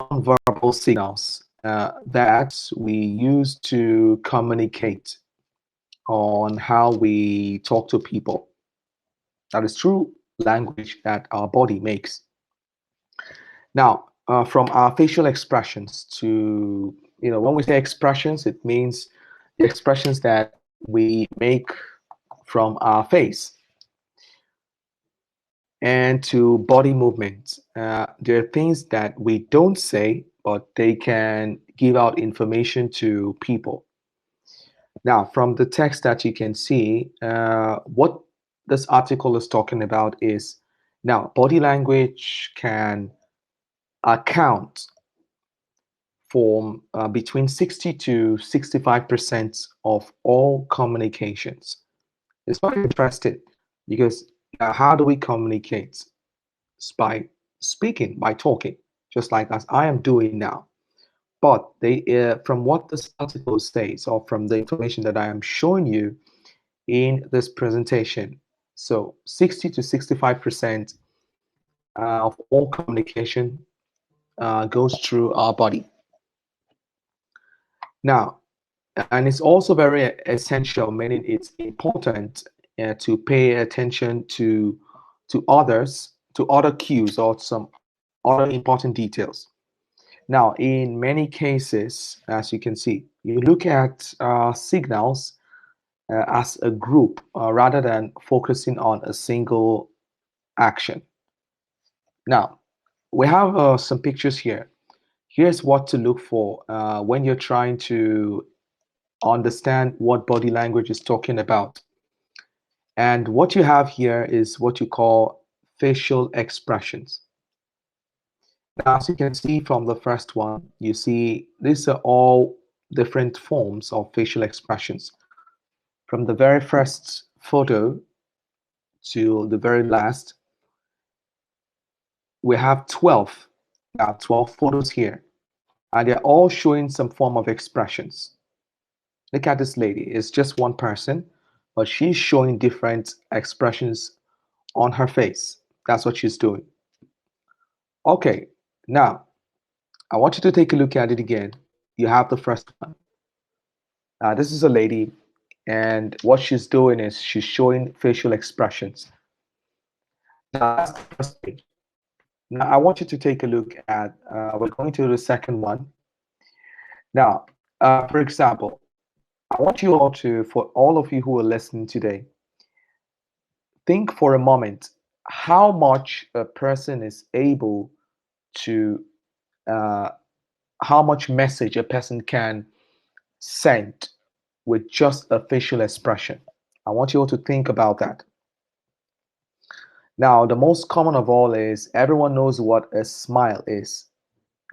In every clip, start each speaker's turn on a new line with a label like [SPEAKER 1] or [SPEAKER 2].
[SPEAKER 1] nonverbal signals that we use to communicate on how we talk to people. That is true language that our body makes. Now, from our facial expressions to, when we say expressions, it means the expressions that we make from our face, and to body movements. There are things that we don't say, but they can give out information to people. Now, from the text that you can see, what this article is talking about is now body language can account for between 60 to 65% of all communications. It's quite interesting because how do we communicate? It's by speaking, by talking, just like as I am doing now. But from what this article says, or from the information that I am showing you in this presentation, so 60 to 65% of all communication goes through our body. Now, and it's also very essential, meaning it's important to pay attention to others, to other cues or some other important details. Now, in many cases, as you can see, you look at signals as a group rather than focusing on a single action. Now, we have some pictures here. Here's what to look for when you're trying to understand what body language is talking about. And what you have here is what you call facial expressions. Now, as you can see from the first one, you see these are all different forms of facial expressions. From the very first photo to the very last, we have 12. Now, 12 photos here, and they're all showing some form of expressions. Look at this lady. It's just one person, but she's showing different expressions on her face. That's what she's doing. Okay, now I want you to take a look at it again. You have the first one. This is a lady, and what she's doing is she's showing facial expressions. Now, that's the first page. Now, I want you to take a look at, we're going to the second one. Now, for example, I want you all to, for all of you who are listening today, think for a moment how much a person is able to, uh, how much message a person can send with just a facial expression. I want you all to think about that. Now, the most common of all is everyone knows what a smile is.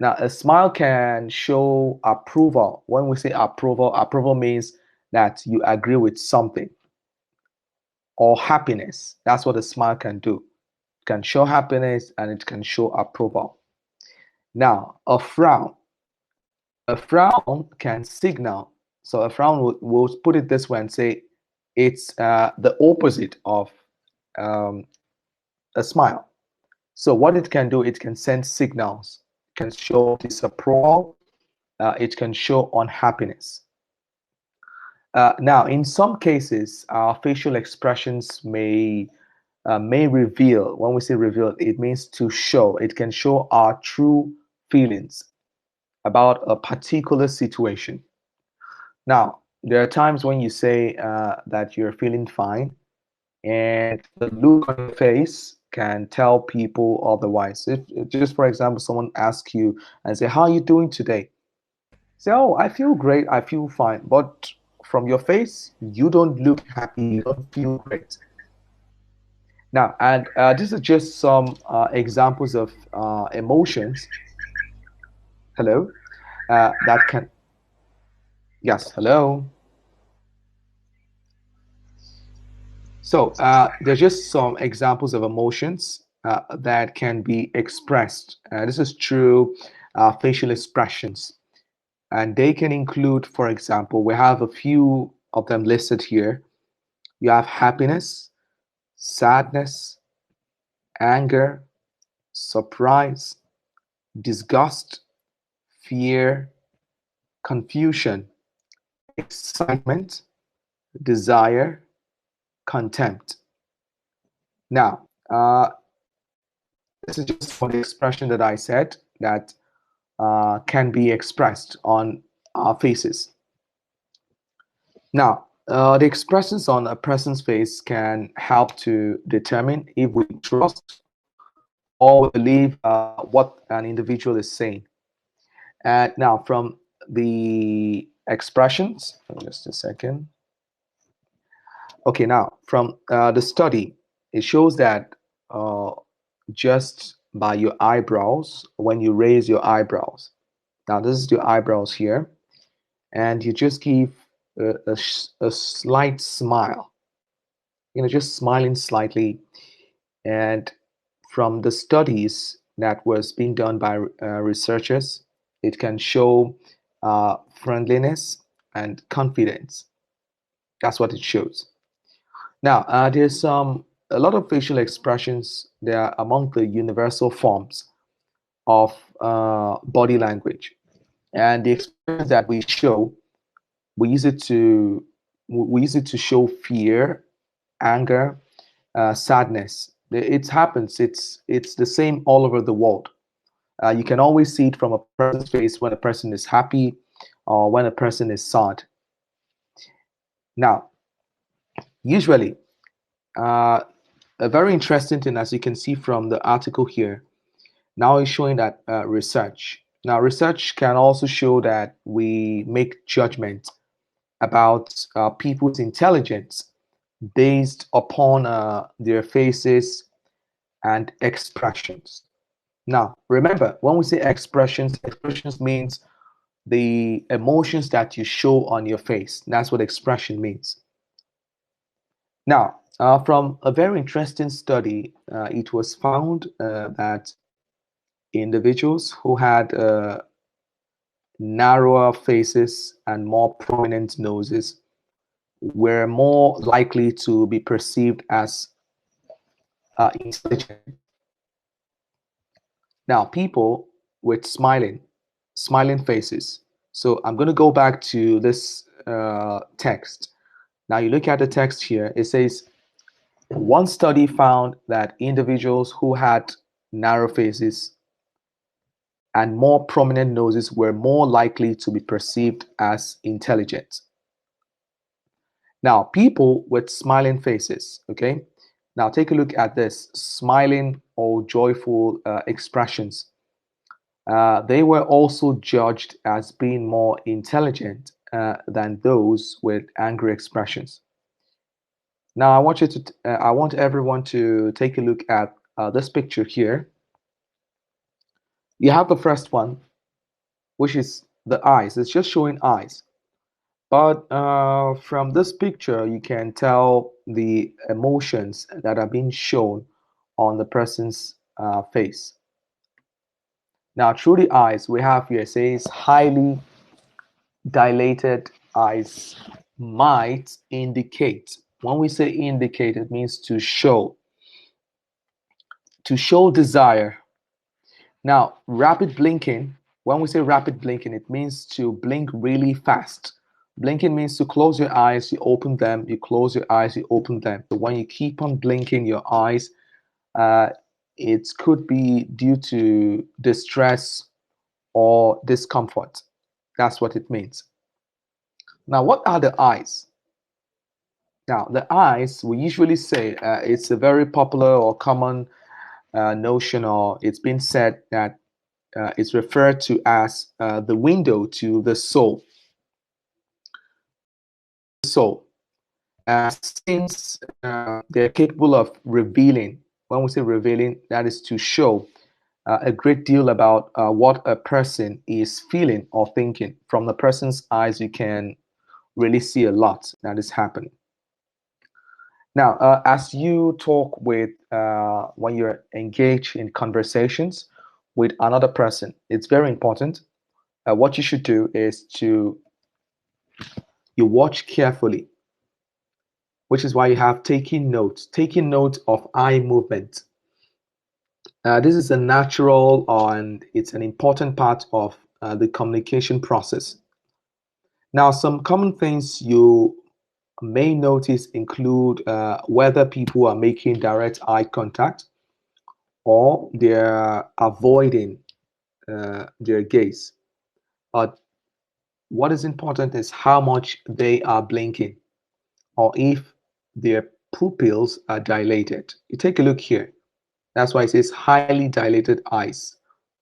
[SPEAKER 1] Now, a smile can show approval. When we say approval, approval means that you agree with something, or happiness. That's what a smile can do. It can show happiness and it can show approval. Now, a frown. A frown can signal. So a frown, we'll put it this way and say it's the opposite of um, a smile. So what it can do, it can send signals. It can show disapproval. It can show unhappiness. Now, in some cases, our facial expressions may reveal. When we say reveal, it means to show. It can show our true feelings about a particular situation. Now, there are times when you say that you're feeling fine, and the look on your face can tell people otherwise. If just for example, someone asks you and say, "How are you doing today?" Say, "Oh, I feel great. I feel fine." But from your face, you don't look happy. You don't feel great. Now, and this is just some examples of emotions. Hello, that can yes. Hello. So there's just some examples of emotions that can be expressed. This is through facial expressions, and they can include, for example, we have a few of them listed here. You have happiness, sadness, anger, surprise, disgust, fear, confusion, excitement, desire, contempt. Now, this is just one expression that I said that can be expressed on our faces. Now, the expressions on a person's face can help to determine if we trust or believe what an individual is saying. And now, from the expressions, just a second. Okay, now from the study, it shows that uh, just by your eyebrows, when you raise your eyebrows, now this is your eyebrows here, and you just give a slight smile, just smiling slightly. And from the studies that was being done by researchers, it can show friendliness and confidence. That's what it shows. Now, there's a lot of facial expressions. They are among the universal forms of body language, and the expressions that we show, we use it to we use it to show fear, anger, sadness. It happens. It's the same all over the world. You can always see it from a person's face when a person is happy or when a person is sad. Now, usually, uh, a very interesting thing, as you can see from the article here, now is showing that research. Now, research can also show that we make judgment about people's intelligence based upon their faces and expressions. Now, remember, when we say expressions, expressions means the emotions that you show on your face. That's what expression means. Now, from a very interesting study, it was found that individuals who had narrower faces and more prominent noses were more likely to be perceived as intelligent. Now, people with smiling faces. So I'm going to go back to this text. Now, you look at the text here, it says, one study found that individuals who had narrow faces and more prominent noses were more likely to be perceived as intelligent. Now, people with smiling faces, okay? Now, take a look at this smiling or joyful expressions. They were also judged as being more intelligent than those with angry expressions. Now, I want everyone to take a look at this picture here. You have the first one, which is the eyes. It's just showing eyes. But from this picture, you can tell the emotions that are being shown on the person's face. Now, through the eyes, we have here, it says highly dilated eyes might indicate. When we say indicate, it means to show desire. Now, rapid blinking, when we say rapid blinking, it means to blink really fast. Blinking means to close your eyes, you open them, you close your eyes, you open them. So when you keep on blinking your eyes, it could be due to distress or discomfort. That's what it means. Now, what are the eyes? Now, the eyes, we usually say it's a very popular or common notion, or it's been said that it's referred to as the window to the soul. Soul, since they're capable of revealing. When we say revealing, that is to show a great deal about what a person is feeling or thinking. From the person's eyes, you can really see a lot that is happening. Now, as you talk with, when you're engaged in conversations with another person, it's very important. What you should do is you watch carefully, which is why you have taking note of eye movement. This is a natural and it's an important part of the communication process. Now, some common things you may notice include whether people are making direct eye contact or they're avoiding their gaze. But what is important is how much they are blinking or if their pupils are dilated. You take a look here. That's why it says highly dilated eyes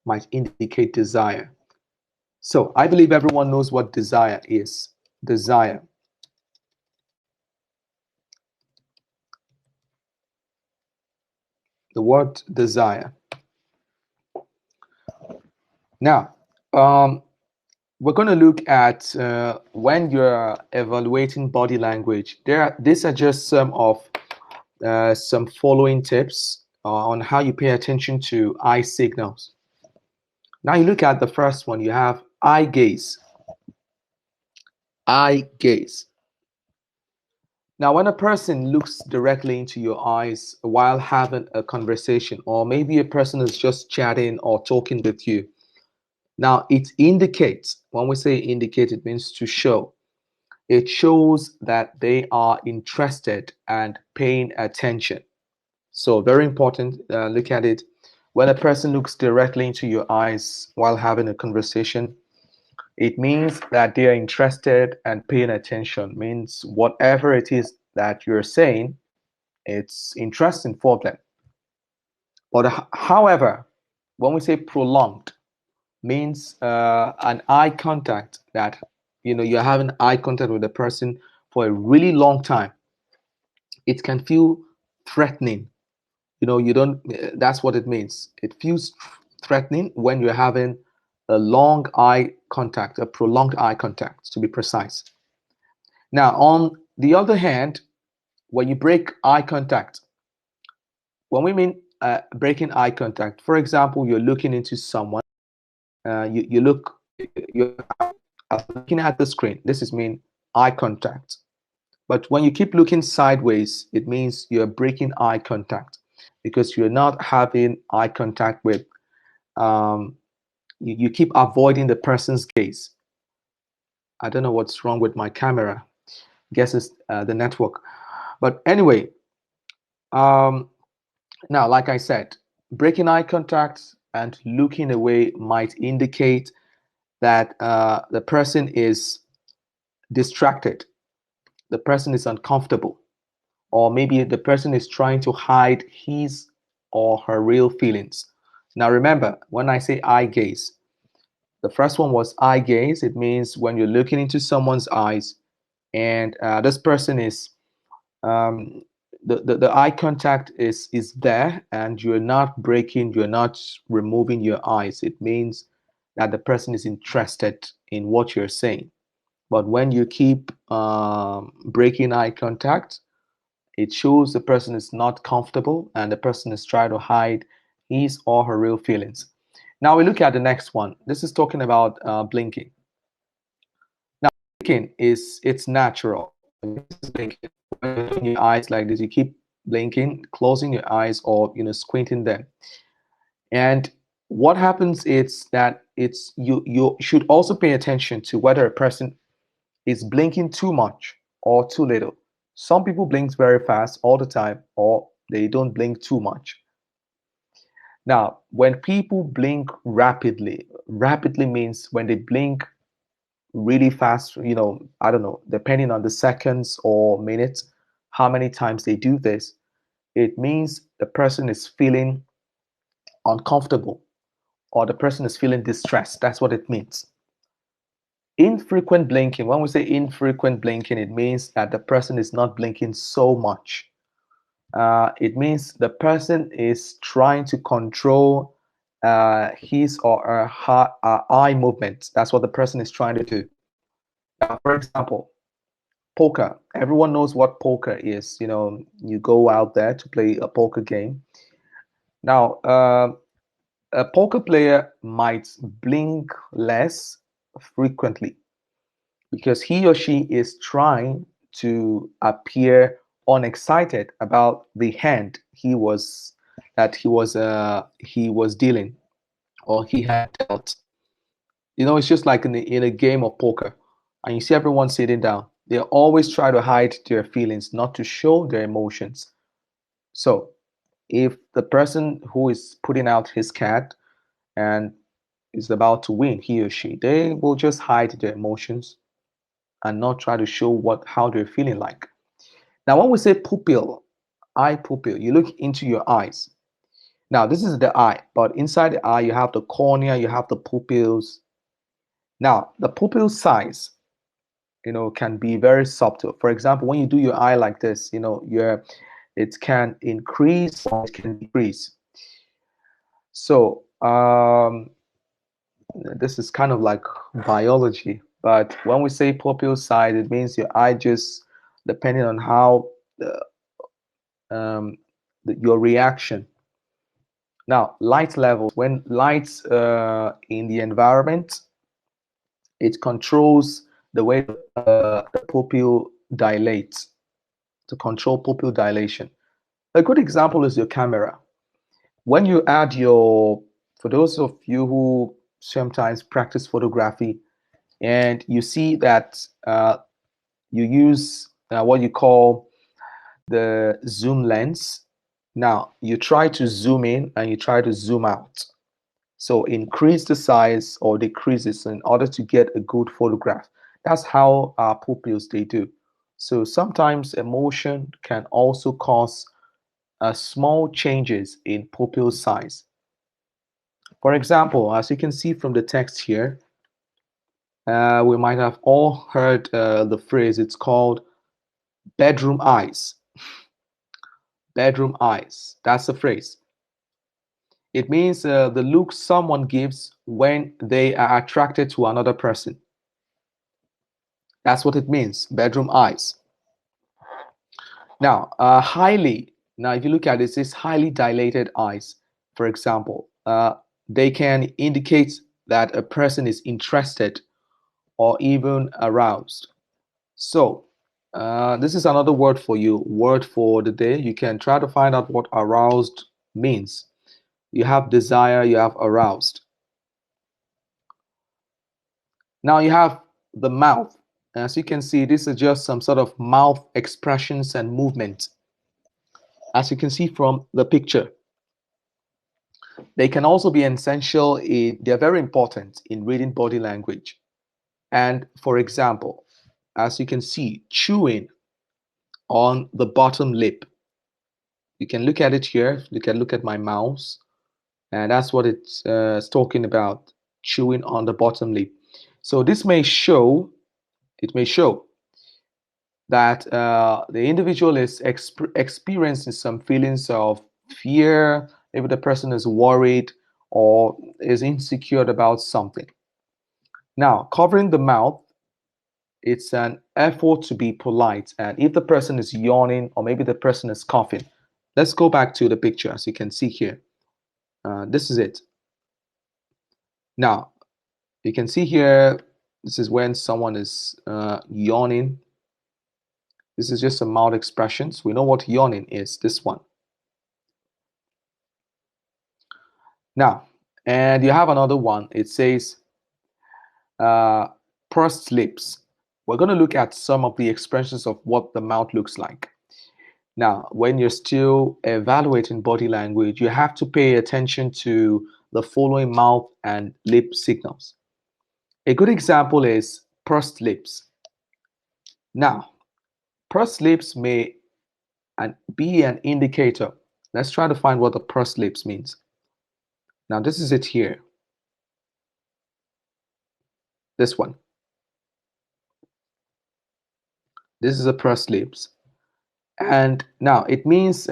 [SPEAKER 1] might indicate desire. So I believe everyone knows what desire is. Desire. The word desire. Now, we're going to look at when you're evaluating body language. These are just some following tips on how you pay attention to eye signals. Now you look at the first one. You have eye gaze. Eye gaze. Now, when a person looks directly into your eyes while having a conversation, or maybe a person is just chatting or talking with you, now it indicates, when we say indicate, it means to show. It shows that they are interested and paying attention. So, very important, look at it. When a person looks directly into your eyes while having a conversation, it means that they are interested and paying attention, means whatever it is that you're saying, it's interesting for them. But however, when we say prolonged, means an eye contact that you're having eye contact with a person for a really long time. It can feel threatening. You don't. That's what it means. It feels threatening when you're having a long eye contact, a prolonged eye contact, to be precise. Now, on the other hand, when you break eye contact, when we mean breaking eye contact, for example, you're looking into someone, you're looking at the screen. This is mean eye contact. But when you keep looking sideways, it means you're breaking eye contact because you're not having eye contact with. You keep avoiding the person's gaze. I don't know what's wrong with my camera. Guess it's the network. But anyway, um, now, like I said, breaking eye contact and looking away might indicate that the person is distracted, the person is uncomfortable, or maybe the person is trying to hide his or her real feelings. Now, remember, when I say eye gaze, the first one was eye gaze. It means when you're looking into someone's eyes and this person is um, the eye contact is there and you're not breaking, you're not removing your eyes. It means that the person is interested in what you're saying. But when you keep breaking eye contact, it shows the person is not comfortable and the person is trying to hide his or her real feelings. Now we look at the next one. This is talking about blinking. Now, blinking it's natural. Blinking. When you're doing your eyes like this, you keep blinking, closing your eyes, or squinting them. And what happens is that you should also pay attention to whether a person is blinking too much or too little. Some people blink very fast all the time, or they don't blink too much. Now, when people blink rapidly, rapidly means when they blink really fast, I don't know, depending on the seconds or minutes, how many times they do this, it means the person is feeling uncomfortable or the person is feeling distressed. That's what it means. Infrequent blinking, when we say infrequent blinking, it means that the person is not blinking so much. It means the person is trying to control his or her eye movement. That's what the person is trying to do. For example, poker. Everyone knows what poker is. You go out there to play a poker game. Now, a poker player might blink less frequently because he or she is trying to appear unexcited about the hand he was dealing or he had dealt. You know, it's just like in a game of poker, and you see everyone sitting down. They always try to hide their feelings, not to show their emotions. So, if the person who is putting out his card and is about to win, he or she, they will just hide their emotions and not try to show what how they're feeling like. Now, when we say pupil, eye pupil, you look into your eyes. Now, this is the eye, but inside the eye, you have the cornea, you have the pupils. Now, the pupil size, can be very subtle. For example, when you do your eye like this, it can increase or it can decrease. So, this is kind of like biology, but when we say pupil size, it means your eye just depending on how um, your reaction. Now, light levels, when lights in the environment, it controls the way the pupil dilates, to control pupil dilation. A good example is your camera. When you add for those of you who sometimes practice photography, and you see that you use what you call the zoom lens. Now, you try to zoom in and you try to zoom out. So increase the size or decrease it in order to get a good photograph. That's how our pupils they do. So sometimes emotion can also cause small changes in pupil size. For example, as you can see from the text here, we might have all heard the phrase, it's called bedroom eyes. Bedroom eyes. That's the phrase. It means the look someone gives when they are attracted to another person. That's what it means, bedroom eyes. Now, if you look at it, it says highly dilated eyes, for example. They can indicate that a person is interested or even aroused. So, this is another word for you, word for the day. You can try to find out what aroused means. You have desire, you have aroused. Now you have the mouth. As you can see, this is just some sort of mouth expressions and movement. As you can see from the picture, they can also be essential they're very important in reading body language. And for example, as you can see, chewing on the bottom lip. You can look at it here. You can look at my mouse, and that's what it's talking about, chewing on the bottom lip. So this it may show that the individual is experiencing some feelings of fear. Maybe the person is worried or is insecure about something. Now, covering the mouth, it's an effort to be polite. And if the person is yawning or maybe the person is coughing, let's go back to the picture as you can see here. This is it. Now, you can see here, this is when someone is yawning. This is just some mouth expressions. We know what yawning is, this one. Now, and you have another one. It says uh, pursed lips. We're going to look at some of the expressions of what the mouth looks like. Now, when you're still evaluating body language, you have to pay attention to the following mouth and lip signals. A good example is pursed lips. Now, pursed lips may be an indicator. Let's try to find what the pursed lips means. Now, this is it here. This one. This is a pursed lips. And now it means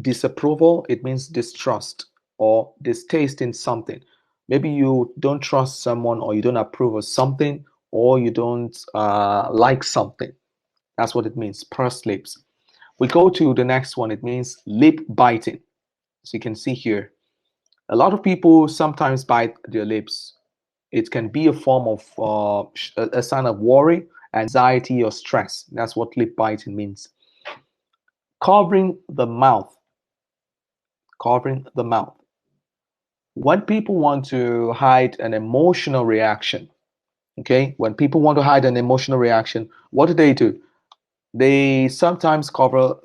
[SPEAKER 1] disapproval, it means distrust or distaste in something. Maybe you don't trust someone or you don't approve of something or you don't like something. That's what it means, pursed lips. We go to the next one. It means lip biting. So you can see here, a lot of people sometimes bite their lips. It can be a form of a sign of worry, anxiety, or stress. That's what lip biting means. Covering the mouth. Covering the mouth. When people want to hide an emotional reaction, okay, when people want to hide an emotional reaction, what do? They sometimes cover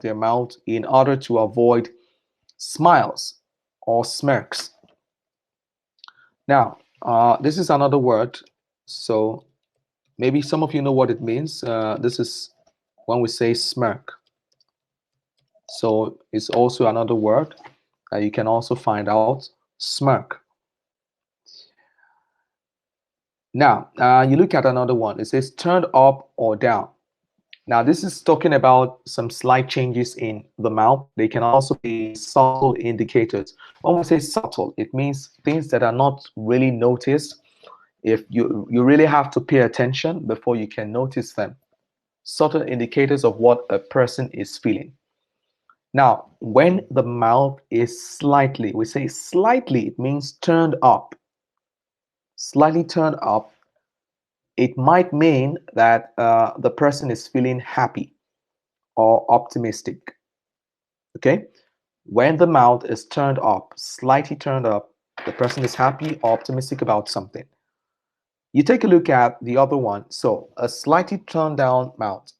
[SPEAKER 1] their mouth in order to avoid smiles or smirks. Now, this is another word. So maybe some of you know what it means. This is when we say smirk. So it's also another word that you can also find out, smirk. Now, you look at another one. It says turned up or down. Now, this is talking about some slight changes in the mouth. They can also be subtle indicators. When we say subtle, it means things that are not really noticed. If you really have to pay attention before you can notice them. Subtle indicators of what a person is feeling. Now, when the mouth is slightly, we say slightly, it means turned up. Slightly turned up, it might mean that the person is feeling happy or optimistic. Okay? When the mouth is turned up, slightly turned up, the person is happy or optimistic about something. You take a look at the other one. So, a slightly turned down mouth,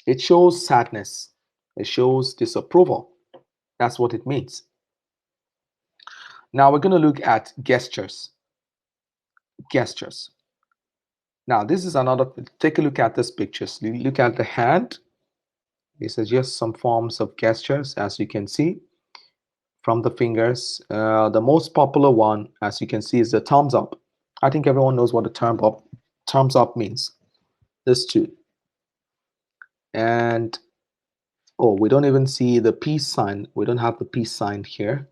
[SPEAKER 1] it shows sadness, it shows disapproval. That's what it means. Now, we're going to look at gestures. Gestures. Now, this is another, take a look at this pictures. You look at the hand. These are just some forms of gestures, as you can see from the fingers. The most popular one, as you can see, is the thumbs up. I think everyone knows what the thumbs up means. This too. And oh, we don't even see the peace sign. We don't have the peace sign here.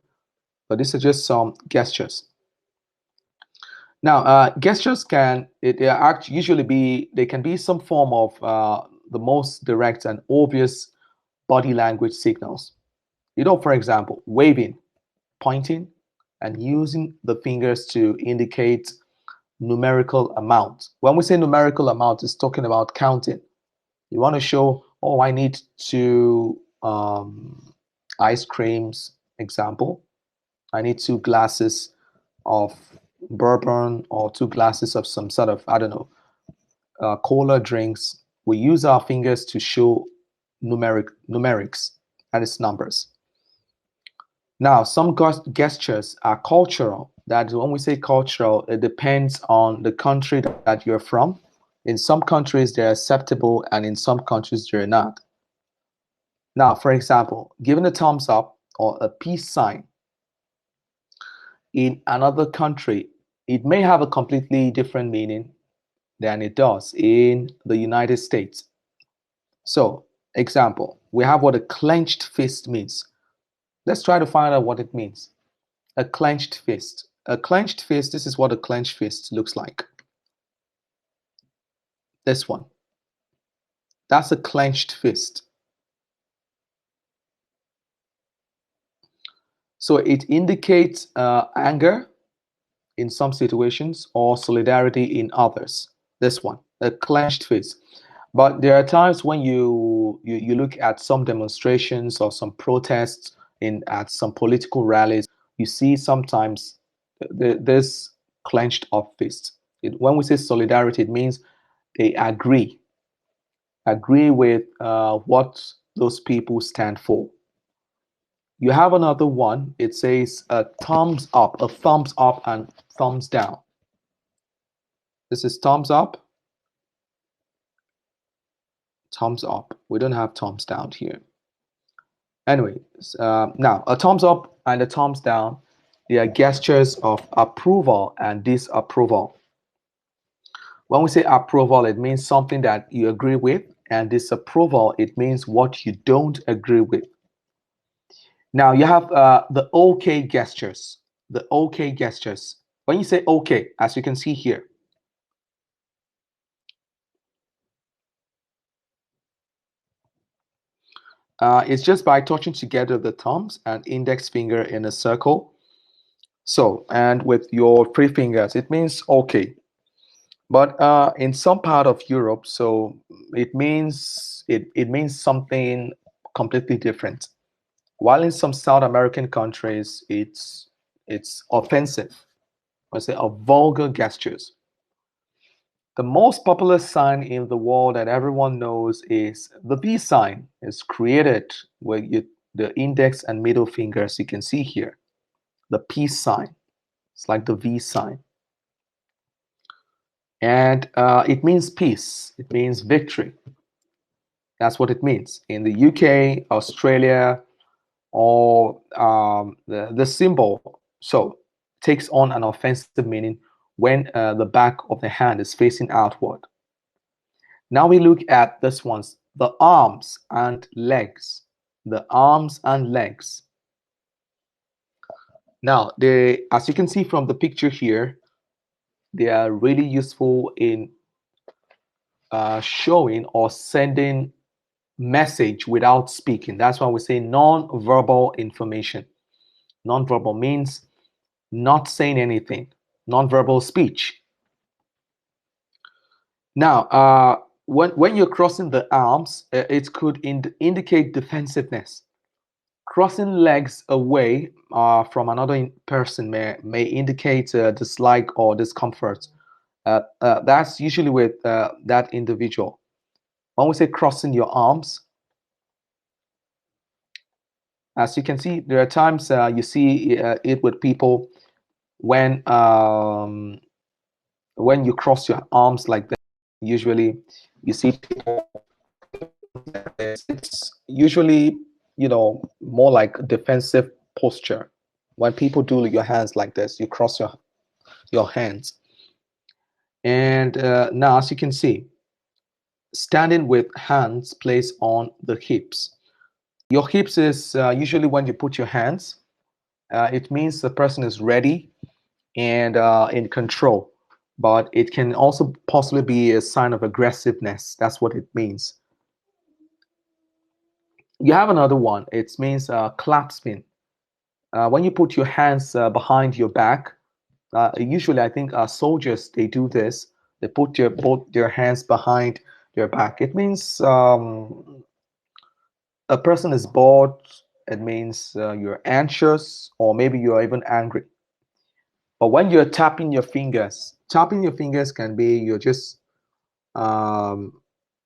[SPEAKER 1] But these are just some gestures. Now, gestures can they actually usually be they can be some form of the most direct and obvious body language signals. For example, waving, pointing, and using the fingers to indicate numerical amount. When we say numerical amount, it's talking about counting. You want to show, oh, I need two ice creams, example. I need 2 glasses of bourbon or 2 glasses of some sort of, I don't know, cola drinks. We use our fingers to show numerics, and its numbers. Now, some gestures are cultural. That when we say cultural, it depends on the country that you're from. In some countries, they're acceptable, and in some countries, they're not. Now, for example, giving a thumbs up or a peace sign in another country, it may have a completely different meaning than it does in the United States. So, example, we have what a clenched fist means. Let's try to find out what it means. A clenched fist. A clenched fist, this is what a clenched fist looks like. This one. That's a clenched fist. So it indicates anger in some situations or solidarity in others. This one, a clenched fist. But there are times when you look at some demonstrations or some protests at some political rallies, you see sometimes this clenched up fist. When we say solidarity, it means they agree with what those people stand for. You have another one. It says a thumbs up, and thumbs down. This is thumbs up, thumbs up. We don't have thumbs down here. Anyway, now a thumbs up and a thumbs down, they are gestures of approval and disapproval. When we say approval, it means something that you agree with, and disapproval, it means what you don't agree with. Now you have the okay gestures. The okay gestures. When you say okay, as you can see here, it's just by touching together the thumbs and index finger in a circle. So, and with your three fingers, it means okay. But in some part of Europe, so it means something completely different. while in some South American countries it's offensive. I say a vulgar gestures. The most popular sign in the world that everyone knows is the V sign. It's created with the index and middle fingers. You can see here the peace sign. It's like the V sign. And it means peace. It means victory. That's what it means. In the UK, Australia, or the symbol so takes on an offensive meaning when the back of the hand is facing outward. Now we look at this one's the arms and legs. The arms and legs. Now, as you can see from the picture here, they are really useful in showing or sending message without speaking. That's why we say non-verbal information. Non-verbal means not saying anything. Non-verbal speech. Now, when you're crossing the arms, it could indicate defensiveness. Crossing legs away from another person may indicate dislike or discomfort. That's usually with that individual. When we say crossing your arms, as you can see, there are times you see it with people when you cross your arms like that. Usually, you see people. It's usually more like defensive posture. When people do your hands like this, you cross your hands. And now, as you can see, standing with hands placed on the hips. Your hips is usually when you put your hands. It means the person is ready and in control. But it can also possibly be a sign of aggressiveness. That's what it means. You have another one. It means clasping. When you put your hands behind your back, usually I think soldiers they do this. They put both their hands behind their back. It means a person is bored. It means you're anxious or maybe you're even angry. But when you're tapping your fingers can be um,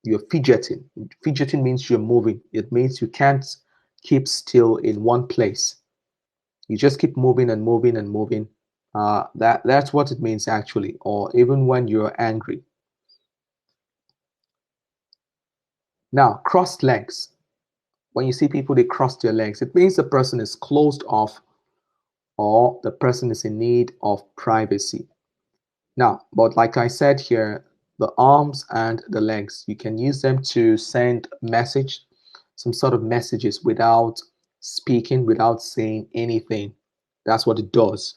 [SPEAKER 1] you're fidgeting. Fidgeting means you're moving. It means you can't keep still in one place. You just keep moving and moving and moving. That's what it means actually. Or even when you're angry. Now, crossed legs. When you see people they cross their legs, it means the person is closed off or the person is in need of privacy. Now, but like I said here, the arms and the legs, you can use them to send message, some sort of messages without speaking, without saying anything. That's what it does.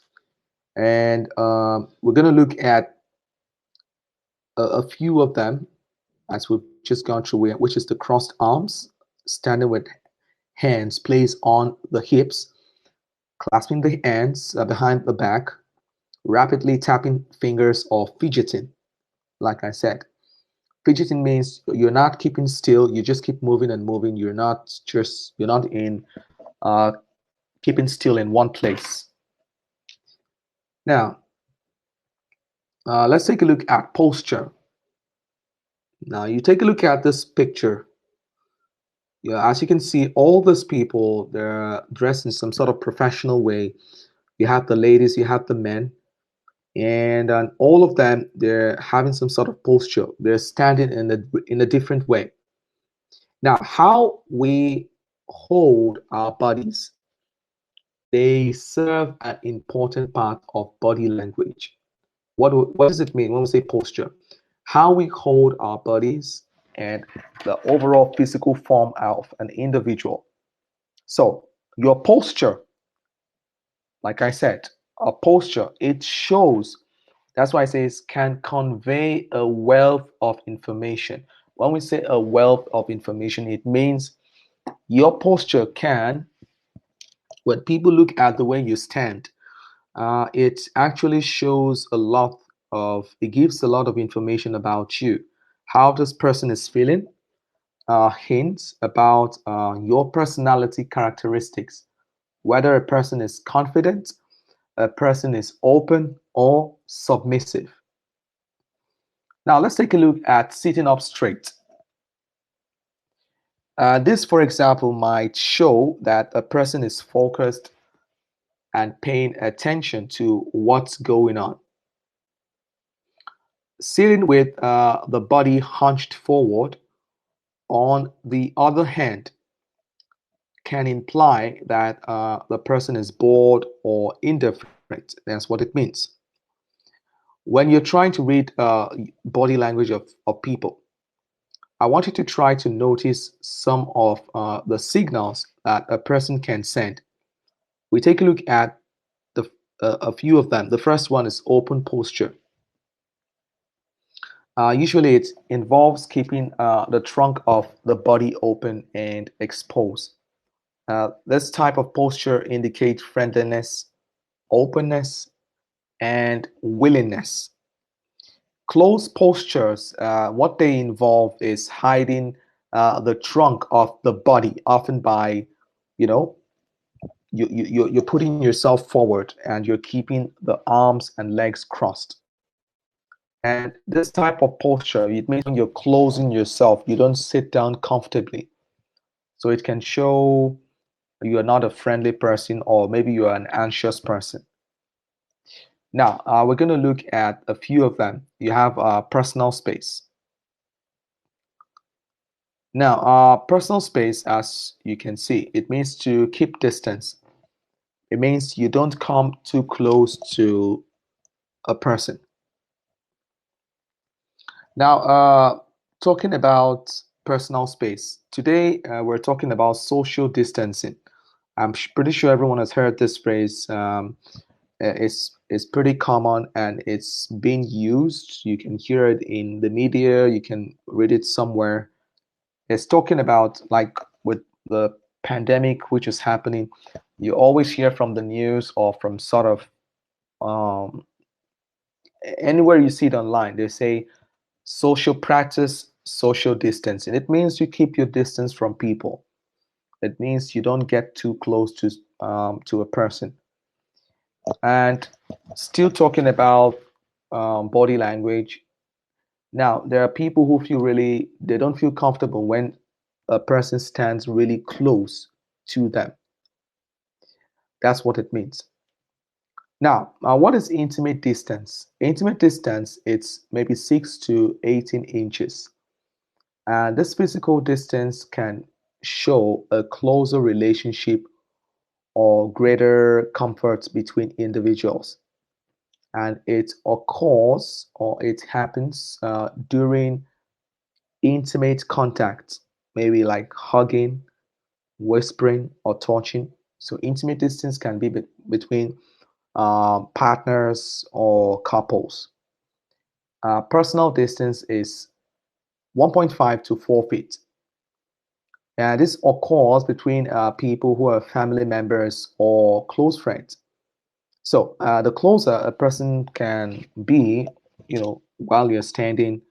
[SPEAKER 1] And we're going to look at a few of them as we've just gone through, which is the crossed arms, standing with hands placed on the hips, clasping the hands behind the back, rapidly tapping fingers or fidgeting. Like I said, fidgeting means you're not keeping still, you just keep moving and moving. You're not in keeping still in one place. Now, let's take a look at posture. Now, you take a look at this picture. Yeah, as you can see, all these people, they're dressed in some sort of professional way. You have the ladies, you have the men, and all of them, they're having some sort of posture. They're standing in a different way. Now, how we hold our bodies, they serve an important part of body language. What does it mean when we say posture? How we hold our bodies and the overall physical form of an individual. So your posture, like I said, a posture, it shows. That's why I say it can convey a wealth of information. When we say a wealth of information, it means your posture can, when people look at the way you stand, it actually shows it gives a lot of information about you, how this person is feeling, hints about your personality characteristics, whether a person is confident, a person is open, or submissive. Now, let's take a look at sitting up straight. This, for example, might show that a person is focused and paying attention to what's going on. Sitting with the body hunched forward, on the other hand, can imply that the person is bored or indifferent. That's what it means. When you're trying to read body language of people, I want you to try to notice some of the signals that a person can send. We take a look at the a few of them. The first one is open posture. Usually, it involves keeping the trunk of the body open and exposed. This type of posture indicates friendliness, openness, and willingness. Closed postures, what they involve is hiding the trunk of the body, often by, you know, you're putting yourself forward and you're keeping the arms and legs crossed. And this type of posture, it means when you're closing yourself, you don't sit down comfortably. So it can show you are not a friendly person, or maybe you are an anxious person. Now, we're going to look at a few of them. You have personal space. Now, personal space, as you can see, it means to keep distance. It means you don't come too close to a person. Now, talking about personal space, today we're talking about social distancing. I'm pretty sure everyone has heard this phrase. It's pretty common and it's being used. You can hear it in the media, you can read it somewhere. It's talking about, like, with the pandemic which is happening, you always hear from the news or from sort of um, anywhere you see it online, they say social practice, social distancing. It means you keep your distance from people. It means you don't get too close to a person. And still talking about body language. Now, there are people who feel really, they don't feel comfortable when a person stands really close to them. That's what it means. Now, what is intimate distance? Intimate distance, it's maybe 6 to 18 inches. And this physical distance can show a closer relationship or greater comfort between individuals. And it occurs or it happens during intimate contact, maybe like hugging, whispering, or touching. So, intimate distance can be between partners or couples. Personal distance is 1.5 to 4 feet. And this occurs between people who are family members or close friends. So the closer a person can be, while you're standing,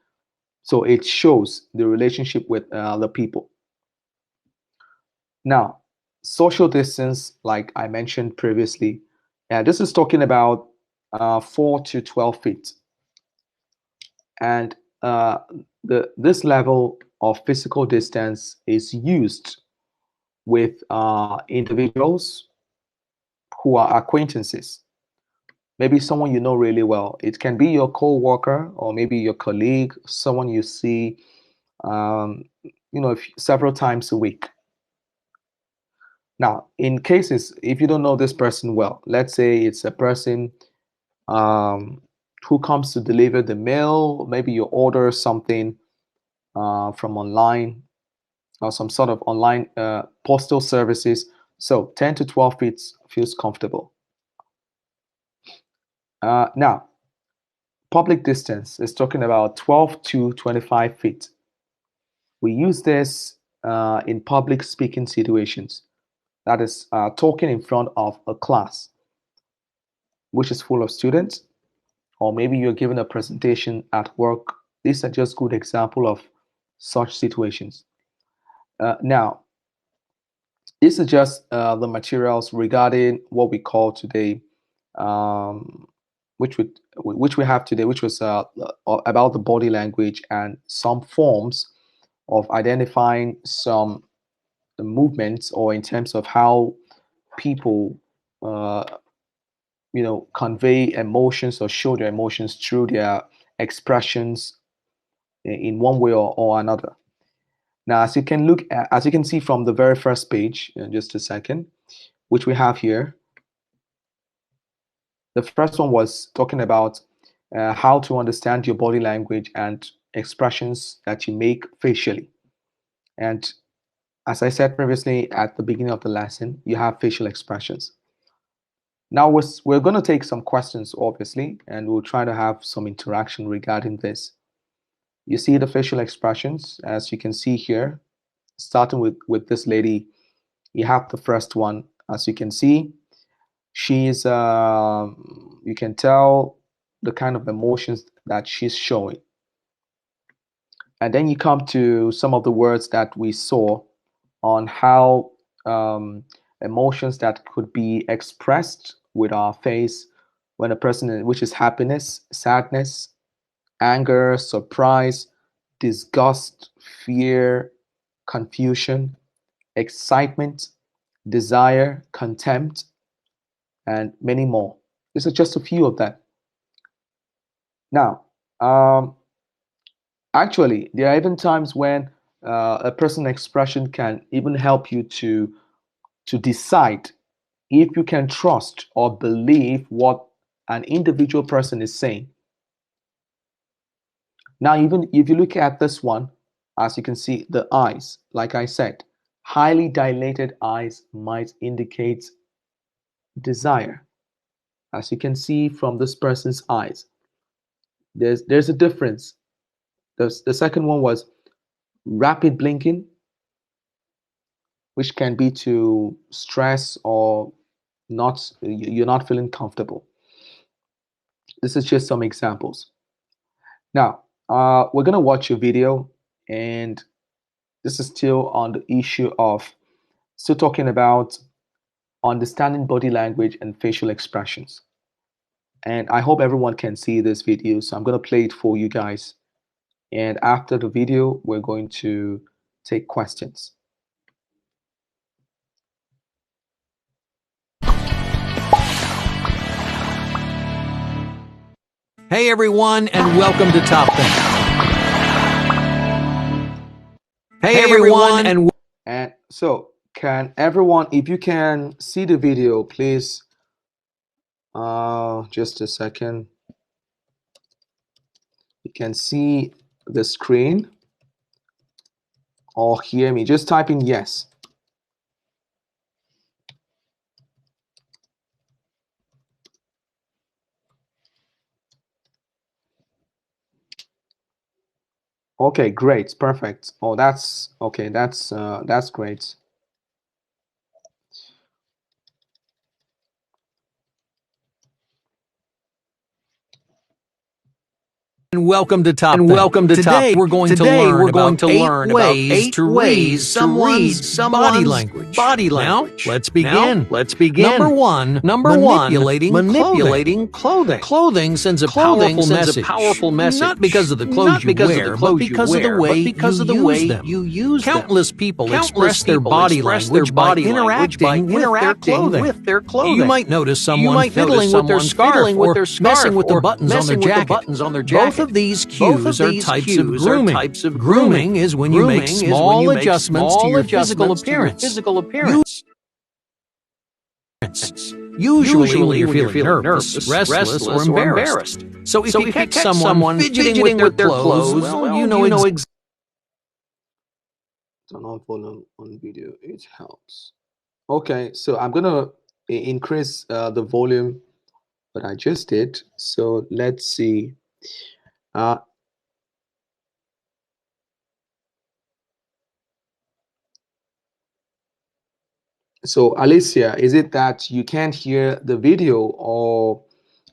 [SPEAKER 1] so it shows the relationship with the people. Now, social distance, like I mentioned previously, this is talking about 4 to 12 feet. And this level of physical distance is used with individuals who are acquaintances, maybe someone you know really well. It can be your co-worker or maybe your colleague, someone you see, um, several times a week. Now, in cases, if you don't know this person well, let's say it's a person um, who comes to deliver the mail, maybe you order something from online or some sort of online postal services. So 10 to 12 feet feels comfortable. Now, public distance is talking about 12 to 25 feet. We use this in public speaking situations. That is talking in front of a class which is full of students, or maybe you're giving a presentation at work. These are just good example of such situations. Now, this is just the materials regarding what we call today, um, which we have today, which was about the body language and some forms of identifying some movements, or in terms of how people, uh, convey emotions or show their emotions through their expressions in one way or another. Now, as you can see from the very first page, in just a second, which we have here, the first one was talking about how to understand your body language and expressions that you make facially. And as I said previously at the beginning of the lesson, you have facial expressions. Now we're going to take some questions, obviously, and we'll try to have some interaction regarding this. You see the facial expressions, as you can see here, starting with this lady. You have the first one, as you can see. She's, you can tell the kind of emotions that she's showing. And then you come to some of the words that we saw on how emotions that could be expressed with our face when a person, which is happiness, sadness, anger, surprise, disgust, fear, confusion, excitement, desire, contempt, and many more. These are just a few of them. Now, actually, there are even times when a person expression can even help you to decide if you can trust or believe what an individual person is saying. Now, even if you look at this one, as you can see, the eyes, like I said, highly dilated eyes might indicate desire. As you can see from this person's eyes, there's a difference. The second one was rapid blinking, which can be to stress or not, you're not feeling comfortable. This is just some examples. Now, we're gonna watch a video, and this is still on the issue of still talking about understanding body language and facial expressions. And I hope everyone can see this video, so I'm gonna play it for you guys. And after the video, we're going to take questions.
[SPEAKER 2] Hey everyone, and welcome to Top Thing. Hey everyone,
[SPEAKER 1] and so can everyone, if you can see the video, please, just a second. You can see the screen or hear me. Just type in yes. Okay, great, perfect. Oh, that's okay. That's great.
[SPEAKER 2] and welcome to Top Thing. Today we're going to learn about 8 ways to read someone's body language. Now, let's begin. Number one, manipulating clothing. Clothing sends a powerful message. Not because of the clothes you wear, but because of the way you use them. Countless people express their body language by interacting with their clothing. You might notice someone fiddling with their scarf or messing with the buttons on their jacket. Both of these cues are types of grooming. Grooming is when you make small adjustments to your physical appearance. Usually when you're feeling nervous, restless, or embarrassed. So if you catch someone fidgeting with their clothes, well, you know exactly.
[SPEAKER 1] Turn on volume on video, it helps. Okay, so I'm gonna increase the volume, but I just did. So let's see. So Alicia, is it that you can't hear the video, or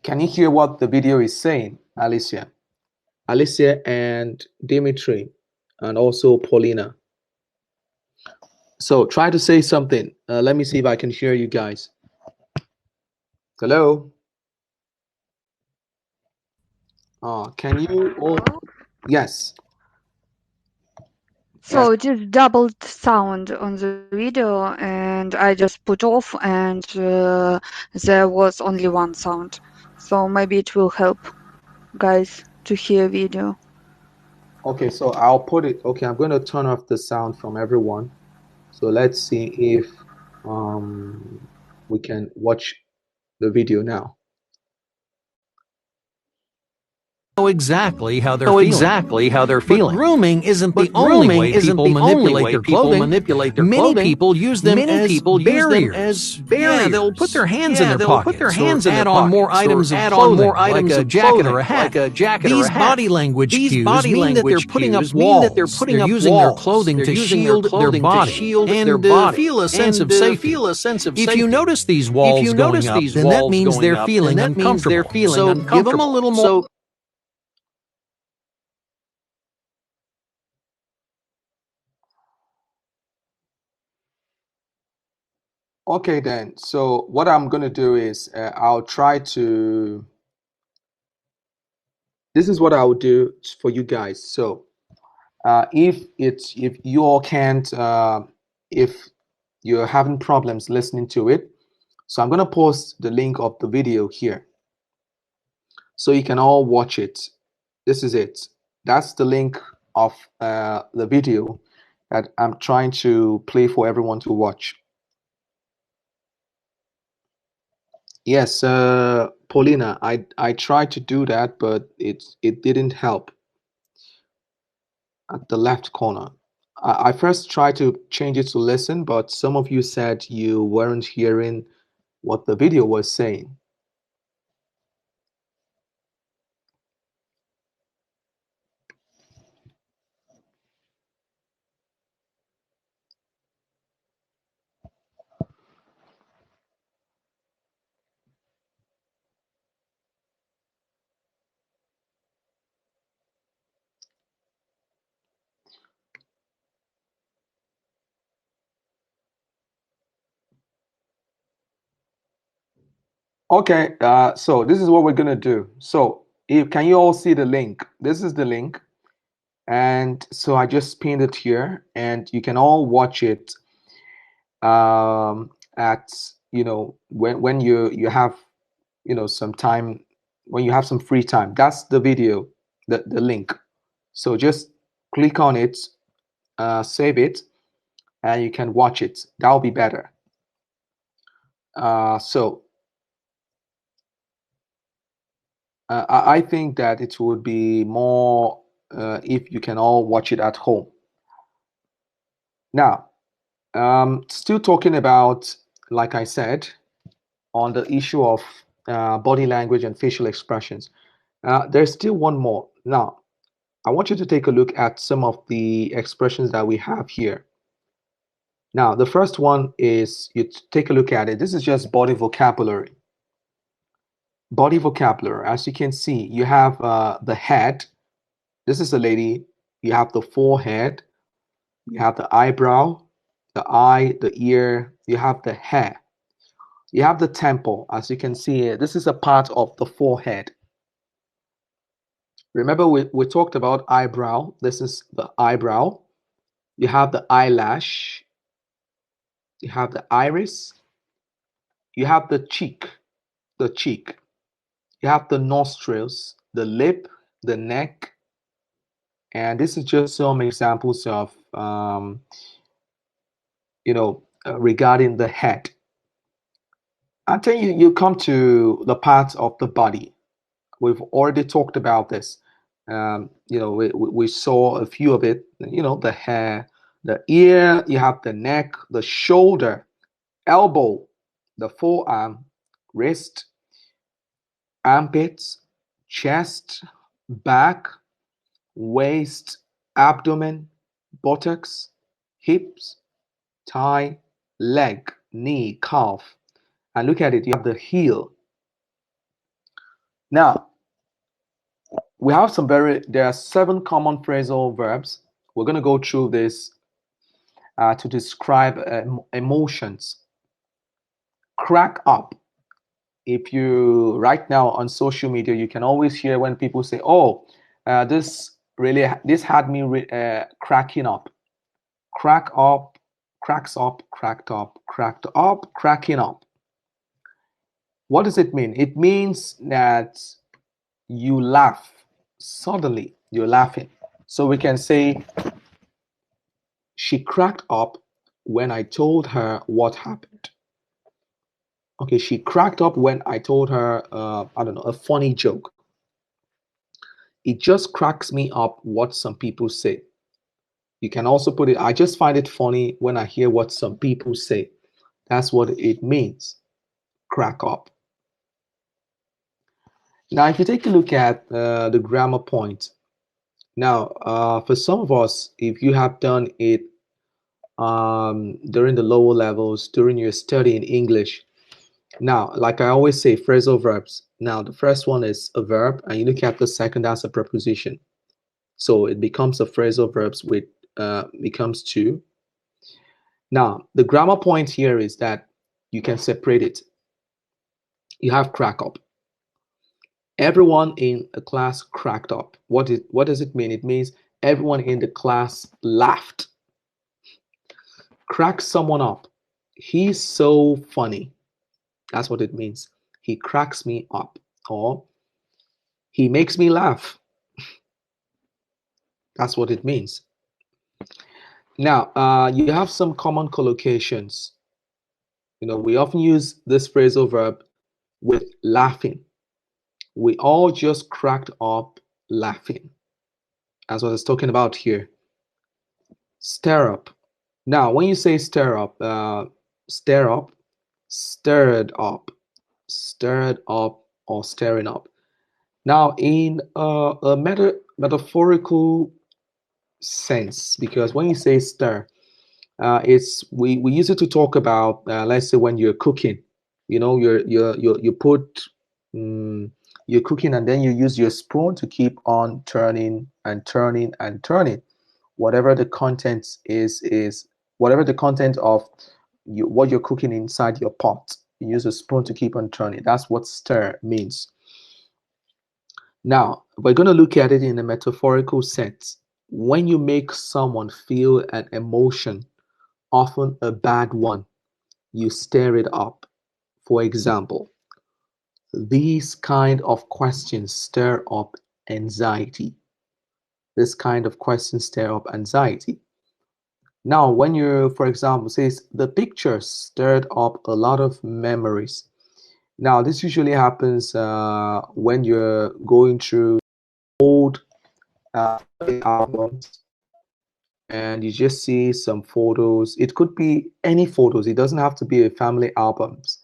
[SPEAKER 1] can you hear what the video is saying, Alicia? Alicia and Dimitri, and also Paulina. So try to say something. Let me see if I can hear you guys. Hello. Can you all? Yes. Yes.
[SPEAKER 3] So it is doubled sound on the video, and I just put off, and there was only one sound. So maybe it will help guys to hear video.
[SPEAKER 1] Okay, so I'll put it. Okay, I'm going to turn off the sound from everyone. So let's see if we can watch the video now.
[SPEAKER 2] Know exactly how they're feeling. But grooming isn't the only way people manipulate their clothing. Many people use them as barriers. Yeah, they'll put their hands in their pockets or add on more items of clothing, like a jacket or a hat. These body language cues mean that they're putting up walls. They're using their clothing to shield their body and feel a sense of safety. If you notice these walls going up, then that means they're feeling uncomfortable. So give them a little more.
[SPEAKER 1] Okay, then. So what I'm going to do is I'll try to. This is what I will do for you guys. So if you all can't, if you're having problems listening to it, so I'm going to post the link of the video here, so you can all watch it. This is it. That's the link of the video that I'm trying to play for everyone to watch. Yes, Paulina, I tried to do that, but it didn't help at the left corner. I first tried to change it to listen, but some of you said you weren't hearing what the video was saying. Okay, so this is what we're gonna do. So can you all see the link? This is the link. And so I just pinned it here, and you can all watch it at when you have some time, when you have some free time. That's the video, the link. So just click on it, save it, and you can watch it. That'll be better. So I think that it would be more if you can all watch it at home. Now, still talking about, like I said, on the issue of body language and facial expressions. There's still one more. Now, I want you to take a look at some of the expressions that we have here. Now, the first one is, you take a look at it. This is just body vocabulary. Body vocabulary. As you can see, you have the head. This is a lady. You have the forehead. You have the eyebrow, the eye, the ear. You have the hair. You have the temple. As you can see, this is a part of the forehead. Remember, we talked about eyebrow. This is the eyebrow. You have the eyelash. You have the iris. You have the cheek. The cheek. You have the nostrils, the lip, the neck. And this is just some examples of, regarding the head. Until you come to the parts of the body. We've already talked about this. We saw a few of it. The hair, the ear, you have the neck, the shoulder, elbow, the forearm, wrist, armpits, chest, back, waist, abdomen, buttocks, hips, thigh, leg, knee, calf. And look at it, you have the heel. Now, there are 7 common phrasal verbs. We're going to go through this to describe emotions. Crack up. If you right now on social media, you can always hear when people say, "Oh, this had me cracking up." Crack up, cracks up, cracked up, cracked up, cracking up. What does it mean? It means that you laugh. Suddenly, you're laughing. So we can say, she cracked up when I told her what happened. Okay, she cracked up when I told her, I don't know, a funny joke. It just cracks me up what some people say. You can also put it, I just find it funny when I hear what some people say. That's what it means, crack up. Now, if you take a look at the grammar point, now, for some of us, if you have done it during the lower levels, during your study in English, now, like I always say, phrasal verbs. Now, the first one is a verb, and you look at the second as a preposition. So it becomes a phrasal verbs with becomes two. Now, the grammar point here is that you can separate it. You have crack up. Everyone in a class cracked up. What does it mean? It means everyone in the class laughed. Crack someone up. He's so funny. That's what it means. He cracks me up, or he makes me laugh. That's what it means. Now, you have some common collocations. We often use this phrasal verb with laughing. We all just cracked up laughing. That's what it's talking about here. Stir up. Now, when you say stir up, stir up, stirred up, stirred up, or stirring up. Now, in a metaphorical sense, because when you say stir, it's we use it to talk about, let's say when you're cooking, you put you're cooking, and then you use your spoon to keep on turning and turning and turning. Whatever the content is whatever the content of what you're cooking inside your pot, you use a spoon to keep on turning. That's what stir means. Now, we're going to look at it in a metaphorical sense. When you make someone feel an emotion, often a bad one, you stir it up. For example, these kind of questions stir up anxiety. This kind of questions stir up anxiety. Now, when you, for example, says the picture stirred up a lot of memories. Now, this usually happens when you're going through old albums and you just see some photos. It could be any photos. It doesn't have to be a family albums.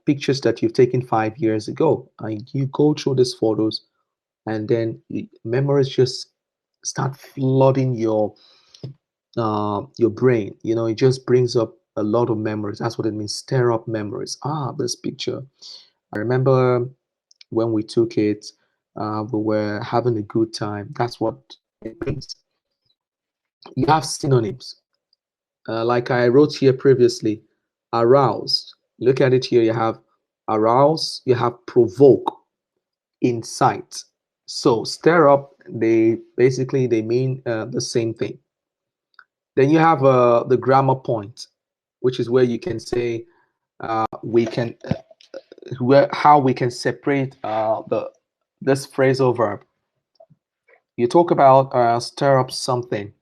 [SPEAKER 1] Pictures that you've taken 5 years ago. And you go through these photos, and then memories just start flooding your brain. It just brings up a lot of memories. That's what it means, stir up memories. This picture, I remember when we took it, we were having a good time. That's what it means. You have synonyms, like I wrote here previously. Aroused, look at it here. You have arouse, you have provoke, incite. So stir up, they mean the same thing. Then you have the grammar point, which is where you can say we can how we can separate this phrasal verb. You talk about stir up something.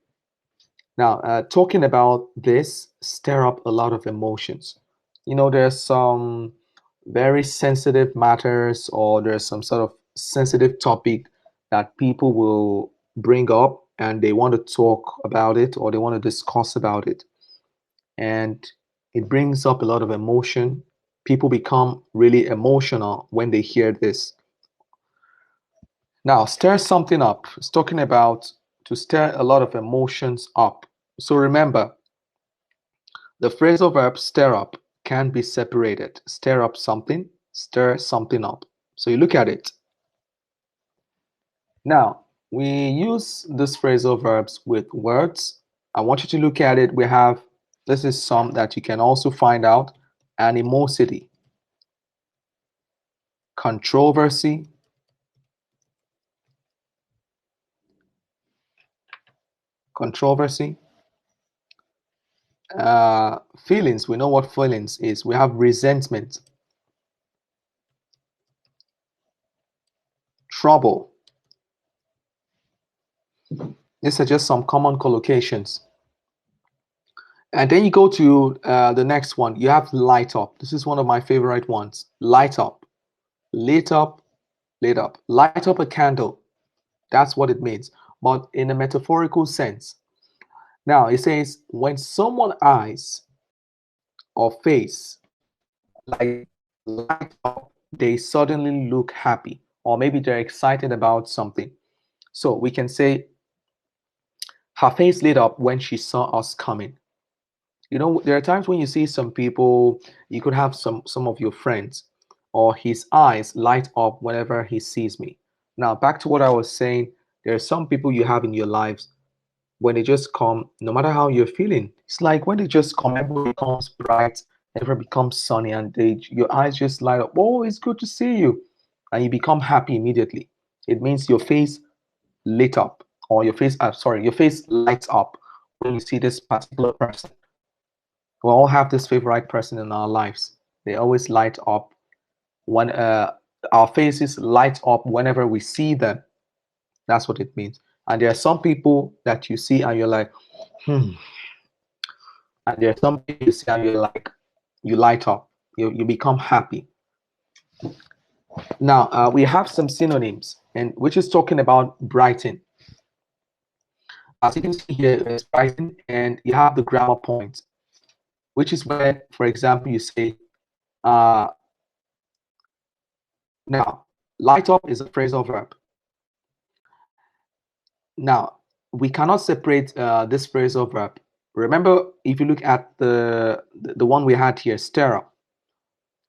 [SPEAKER 1] Now, talking about this stir up a lot of emotions. There's some very sensitive matters, or there's some sort of sensitive topic that people will bring up, and they want to talk about it, or they want to discuss about it. And it brings up a lot of emotion. People become really emotional when they hear this. Now, stir something up. It's talking about to stir a lot of emotions up. So remember, the phrasal verb stir up can be separated. Stir up something, stir something up. So you look at it. Now, we use these phrasal verbs with words I want you to look at it. We have, this is some that you can also find out: animosity, controversy, controversy, feelings. We know what feelings is. We have resentment, trouble. These are just some common collocations. And then you go to the next one. You have light up. This is one of my favorite ones. Light up, lit up, lit up. Light up a candle. That's what it means, but in a metaphorical sense. Now it says when someone's eyes or face like light up, they suddenly look happy, or maybe they're excited about something. So we can say her face lit up when she saw us coming. You know, there are times when you see some people, you could have some of your friends, or his eyes light up whenever he sees me. Now, back to what I was saying, there are some people you have in your lives when they just come, no matter how you're feeling, it's like when they just come, everything becomes bright, everything becomes sunny, and your eyes just light up. Oh, it's good to see you, and you become happy immediately. It means your face lit up, or your face lights up when you see this particular person. We all have this favorite person in our lives. They always light up when our faces light up whenever we see them. That's what it means. And there are some people that you see and you're like, hmm. And there are some people you see and you're like, you light up, you become happy. Now we have some synonyms, and which is talking about brighten. As you can see here, it's brighten, and you have the grammar point, which is where, for example, you say, uh, now, light up is a phrasal verb. Now, we cannot separate this phrasal verb. Remember, if you look at the one we had here, stir up.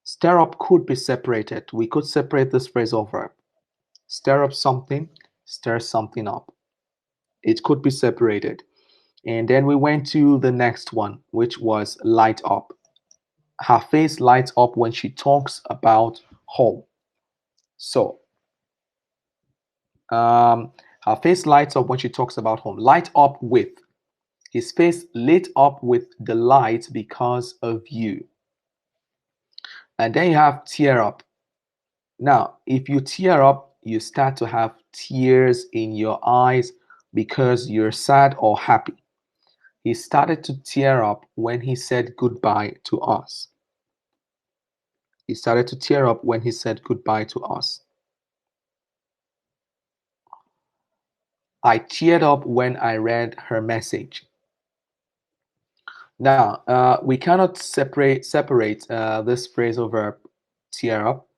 [SPEAKER 1] Stir up could be separated. We could separate this phrasal verb. Stir up something, stir something up. It could be separated. And then we went to the next one, which was light up. Her face lights up when she talks about home. So, her face lights up when she talks about home. Light up with. His face lit up with delight because of you. And then you have tear up. Now, if you tear up, you start to have tears in your eyes because you're sad or happy. He started to tear up when he said goodbye to us. He started to tear up when he said goodbye to us. I teared up when I read her message. Now, we cannot separate this phrasal verb, tear up.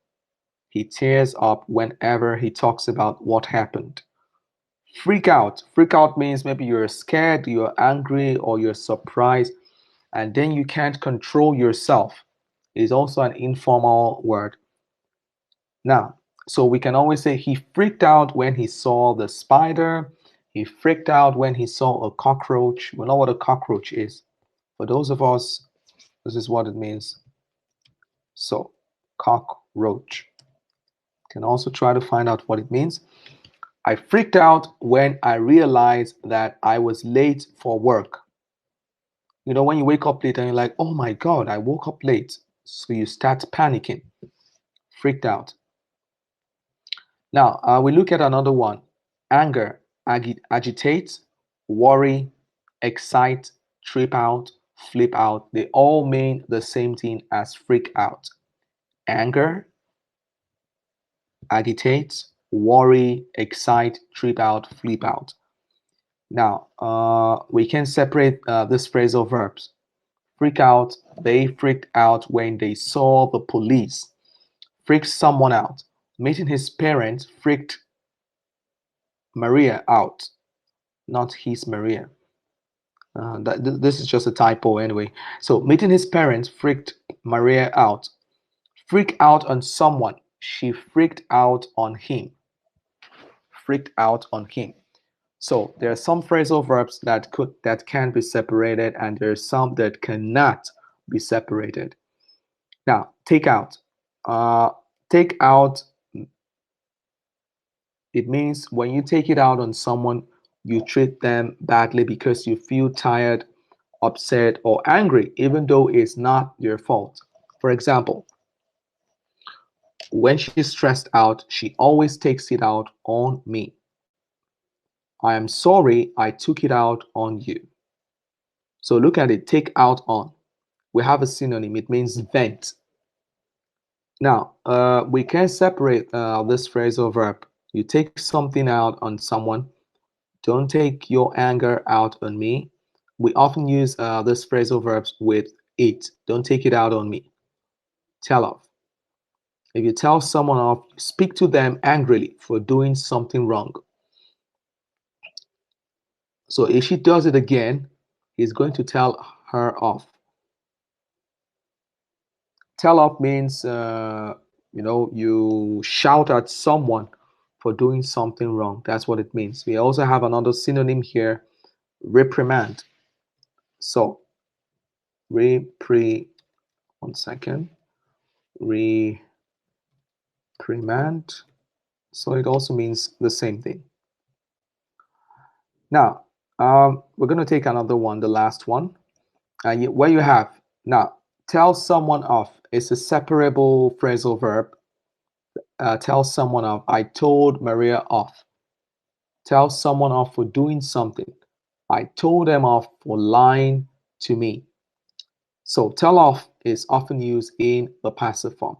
[SPEAKER 1] He tears up whenever he talks about what happened. Freak out. Freak out means maybe you're scared, you're angry, or you're surprised, and then you can't control yourself. It's also an informal word. Now, so we can always say he freaked out when he saw the spider. He freaked out when he saw a cockroach. We know what a cockroach is. For those of us, this is what it means. So, cockroach. Can also try to find out what it means. I freaked out when I realized that I was late for work. You know, when you wake up late and you're like, oh my God, I woke up late. So you start panicking, freaked out. Now, we look at another one: anger, agitate, worry, excite, trip out, flip out. They all mean the same thing as freak out. Anger, agitate, worry, excite, trip out, flip out. Now, we can separate this phrasal verbs. Freak out, they freaked out when they saw the police. Freaked someone out. Meeting his parents freaked Maria out, not his Maria. This is just a typo anyway. So, meeting his parents freaked Maria out. Freak out on someone. She freaked out on him. Freaked out on him. So there are some phrasal verbs that can be separated, and there are some that cannot be separated. Now, take out. Take out, it means when you take it out on someone, you treat them badly because you feel tired, upset, or angry, even though it's not your fault. For example, when she's stressed out, she always takes it out on me. I am sorry I took it out on you. So look at it, take out on. We have a synonym, it means vent. Now, we can separate this phrasal verb. You take something out on someone. Don't take your anger out on me. We often use this phrasal verbs with it. Don't take it out on me. Tell off. If you tell someone off, speak to them angrily for doing something wrong. So if she does it again, he's going to tell her off. Tell off means, you shout at someone for doing something wrong. That's what it means. We also have another synonym here, reprimand. So, one second, reprimand. So it also means the same thing. Now, we're going to take another one, the last one. Where you have, now, tell someone off is a separable phrasal verb. Tell someone off. I told Maria off. Tell someone off for doing something. I told them off for lying to me. So tell off is often used in the passive form.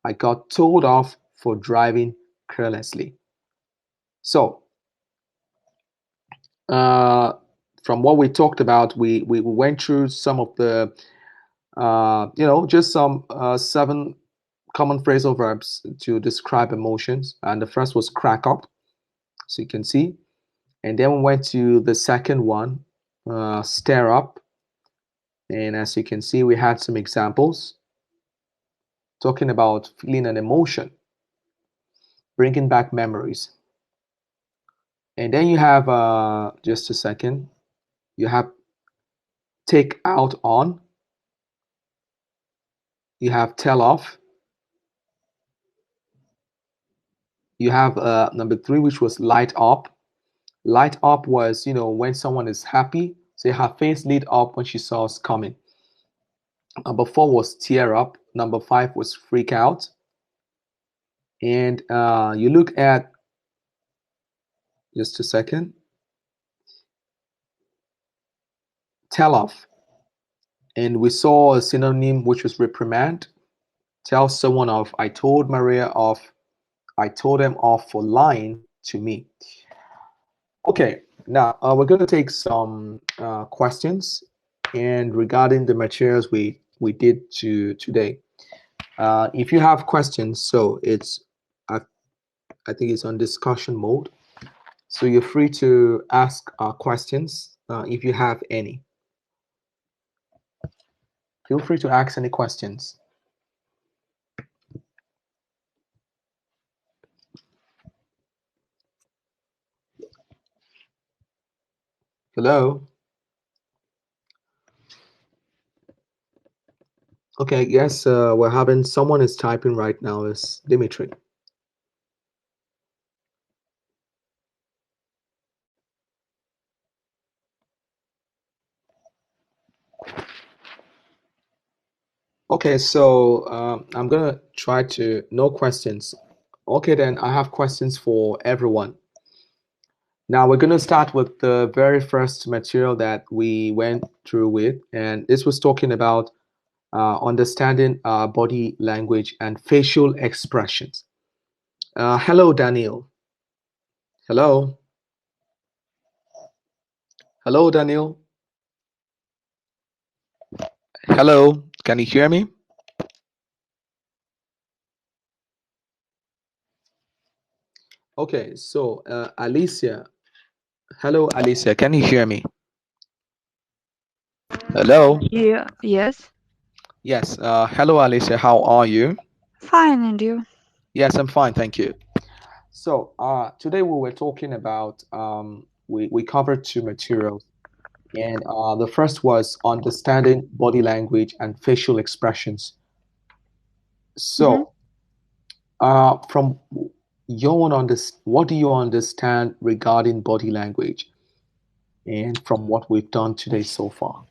[SPEAKER 1] I got told off for driving carelessly. So from what we talked about, we went through some of the, just some 7 common phrasal verbs to describe emotions. And the first was crack up. So you can see. And then we went to the second one, stir up. And as you can see, we had some examples talking about feeling an emotion, bringing back memories. And then you have, just a second, you have take out on, you have tell off, you have number 3, which was light up. Light up was, when someone is happy, say her face lit up when she saw us coming. Number 4 was tear up. Number 5 was freak out. And you look at, just a second, tell off. And we saw a synonym, which was reprimand. Tell someone off. I told Maria off. I told them off for lying to me. Okay, now we're going to take some questions and regarding the materials we did today. If you have questions, so it's I think it's on discussion mode. So you're free to ask questions if you have any. Feel free to ask any questions. Hello? Okay, yes, we're having someone is typing right now. Is Dimitri. Okay, so I'm gonna try to no questions. Okay, then I have questions for everyone. Now we're gonna start with the very first material that we went through with, and this was talking about understanding body language and facial expressions. Hello, Daniel. Hello. Hello, Daniel. Hello. Can you hear me? Okay, so Alicia. Hello, Alicia. Can you hear me? Hello.
[SPEAKER 3] Yeah, yes.
[SPEAKER 1] Yes. Hello, Alicia. How are you?
[SPEAKER 3] Fine, and you?
[SPEAKER 1] Yes, I'm fine. Thank you. So today we were talking about we covered two materials, and the first was understanding body language and facial expressions.
[SPEAKER 3] Mhm.
[SPEAKER 1] So, from your own what do you understand regarding body language, and from what we've done today so far?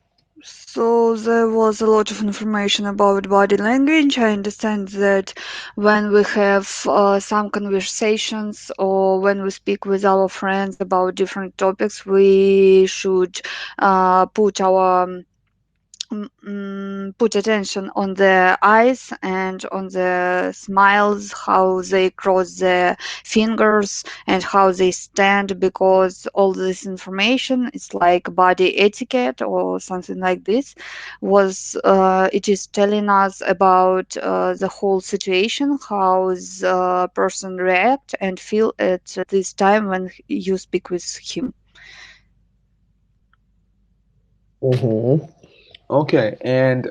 [SPEAKER 3] So there was a lot of information about body language. I understand that when we have some conversations or when we speak with our friends about different topics, we should put our put attention on the eyes and on the smiles, how they cross their fingers and how they stand, because all this information is like body etiquette or something like this. Was it is telling us about the whole situation, how the person react and feel at this time when you speak with him.
[SPEAKER 1] Mm-hmm. Okay, and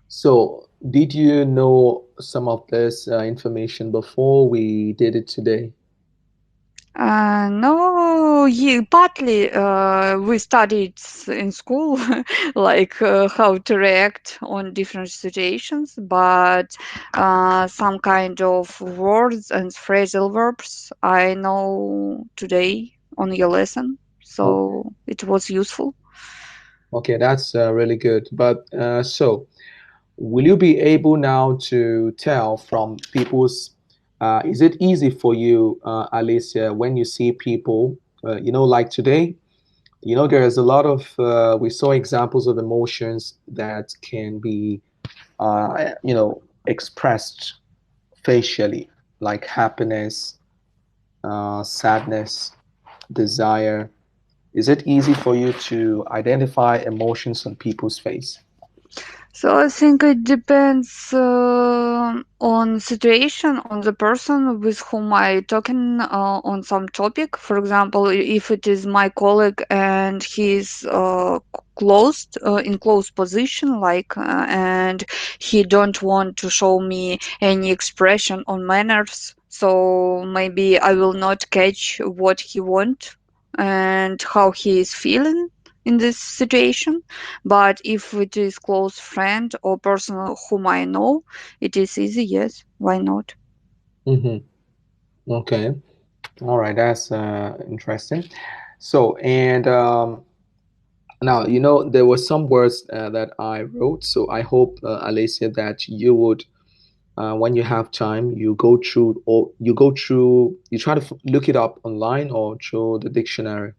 [SPEAKER 1] so did you know some of this information before we did it today?
[SPEAKER 3] No, partly we studied in school like how to react on different situations, but some kind of words and phrasal verbs I know today on your lesson,
[SPEAKER 1] Okay.
[SPEAKER 3] so it was useful.
[SPEAKER 1] Okay, that's really good. But so, will you be able now to tell from people's, is it easy for you, Alicia, when you see people, like today, there's a lot of, we saw examples of emotions that can be, expressed facially, like happiness, sadness, desire. Is it easy for you to identify emotions on people's face?
[SPEAKER 3] So I think it depends on situation, on the person with whom I talking on some topic. For example, if it is my colleague and he's closed in close position, like, and he don't want to show me any expression on manners, so maybe I will not catch what he want and how he is feeling in this situation. But if it is close friend or person whom I know, it is easy. Yes, why not?
[SPEAKER 1] Mm-hmm. Okay. All right. That's interesting. So, and now, there were some words that I wrote. So I hope, Alicia, that you would, when you have time, you try to look it up online or through the dictionary.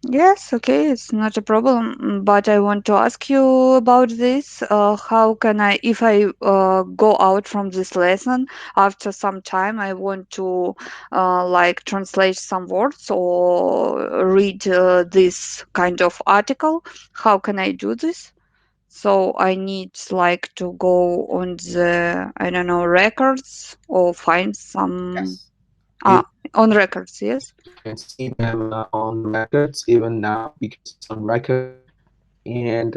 [SPEAKER 3] Yes, okay, it's not a problem. But I want to ask you about this. How can I, if I go out from this lesson after some time, I want to like translate some words or read this kind of article. How can I do this? So I need like to go on the, I don't know, records or find some
[SPEAKER 1] Yes. You
[SPEAKER 3] ah on records, yes.
[SPEAKER 1] you can see them on records even now because it's on record, and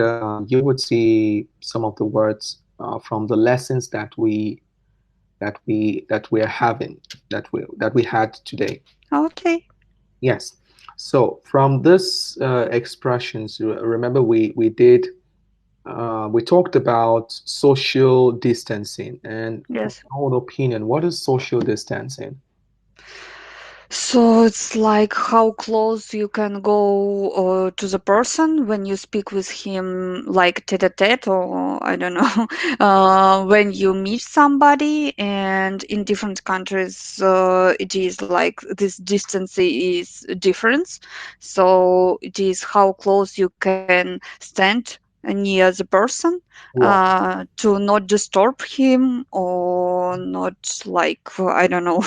[SPEAKER 1] you would see some of the words from the lessons that we are having that we had today.
[SPEAKER 3] Okay.
[SPEAKER 1] Yes. So from this expressions, remember we talked about social distancing, and from
[SPEAKER 3] Yes.
[SPEAKER 1] your own opinion, what is social distancing?
[SPEAKER 3] So it's like how close you can go to the person when you speak with him, like tete-a-tete, or I don't know, when you meet somebody. And in different countries, it is like this distance is different. So it is how close you can stand near the person
[SPEAKER 1] Right.
[SPEAKER 3] to not disturb him or not like I don't know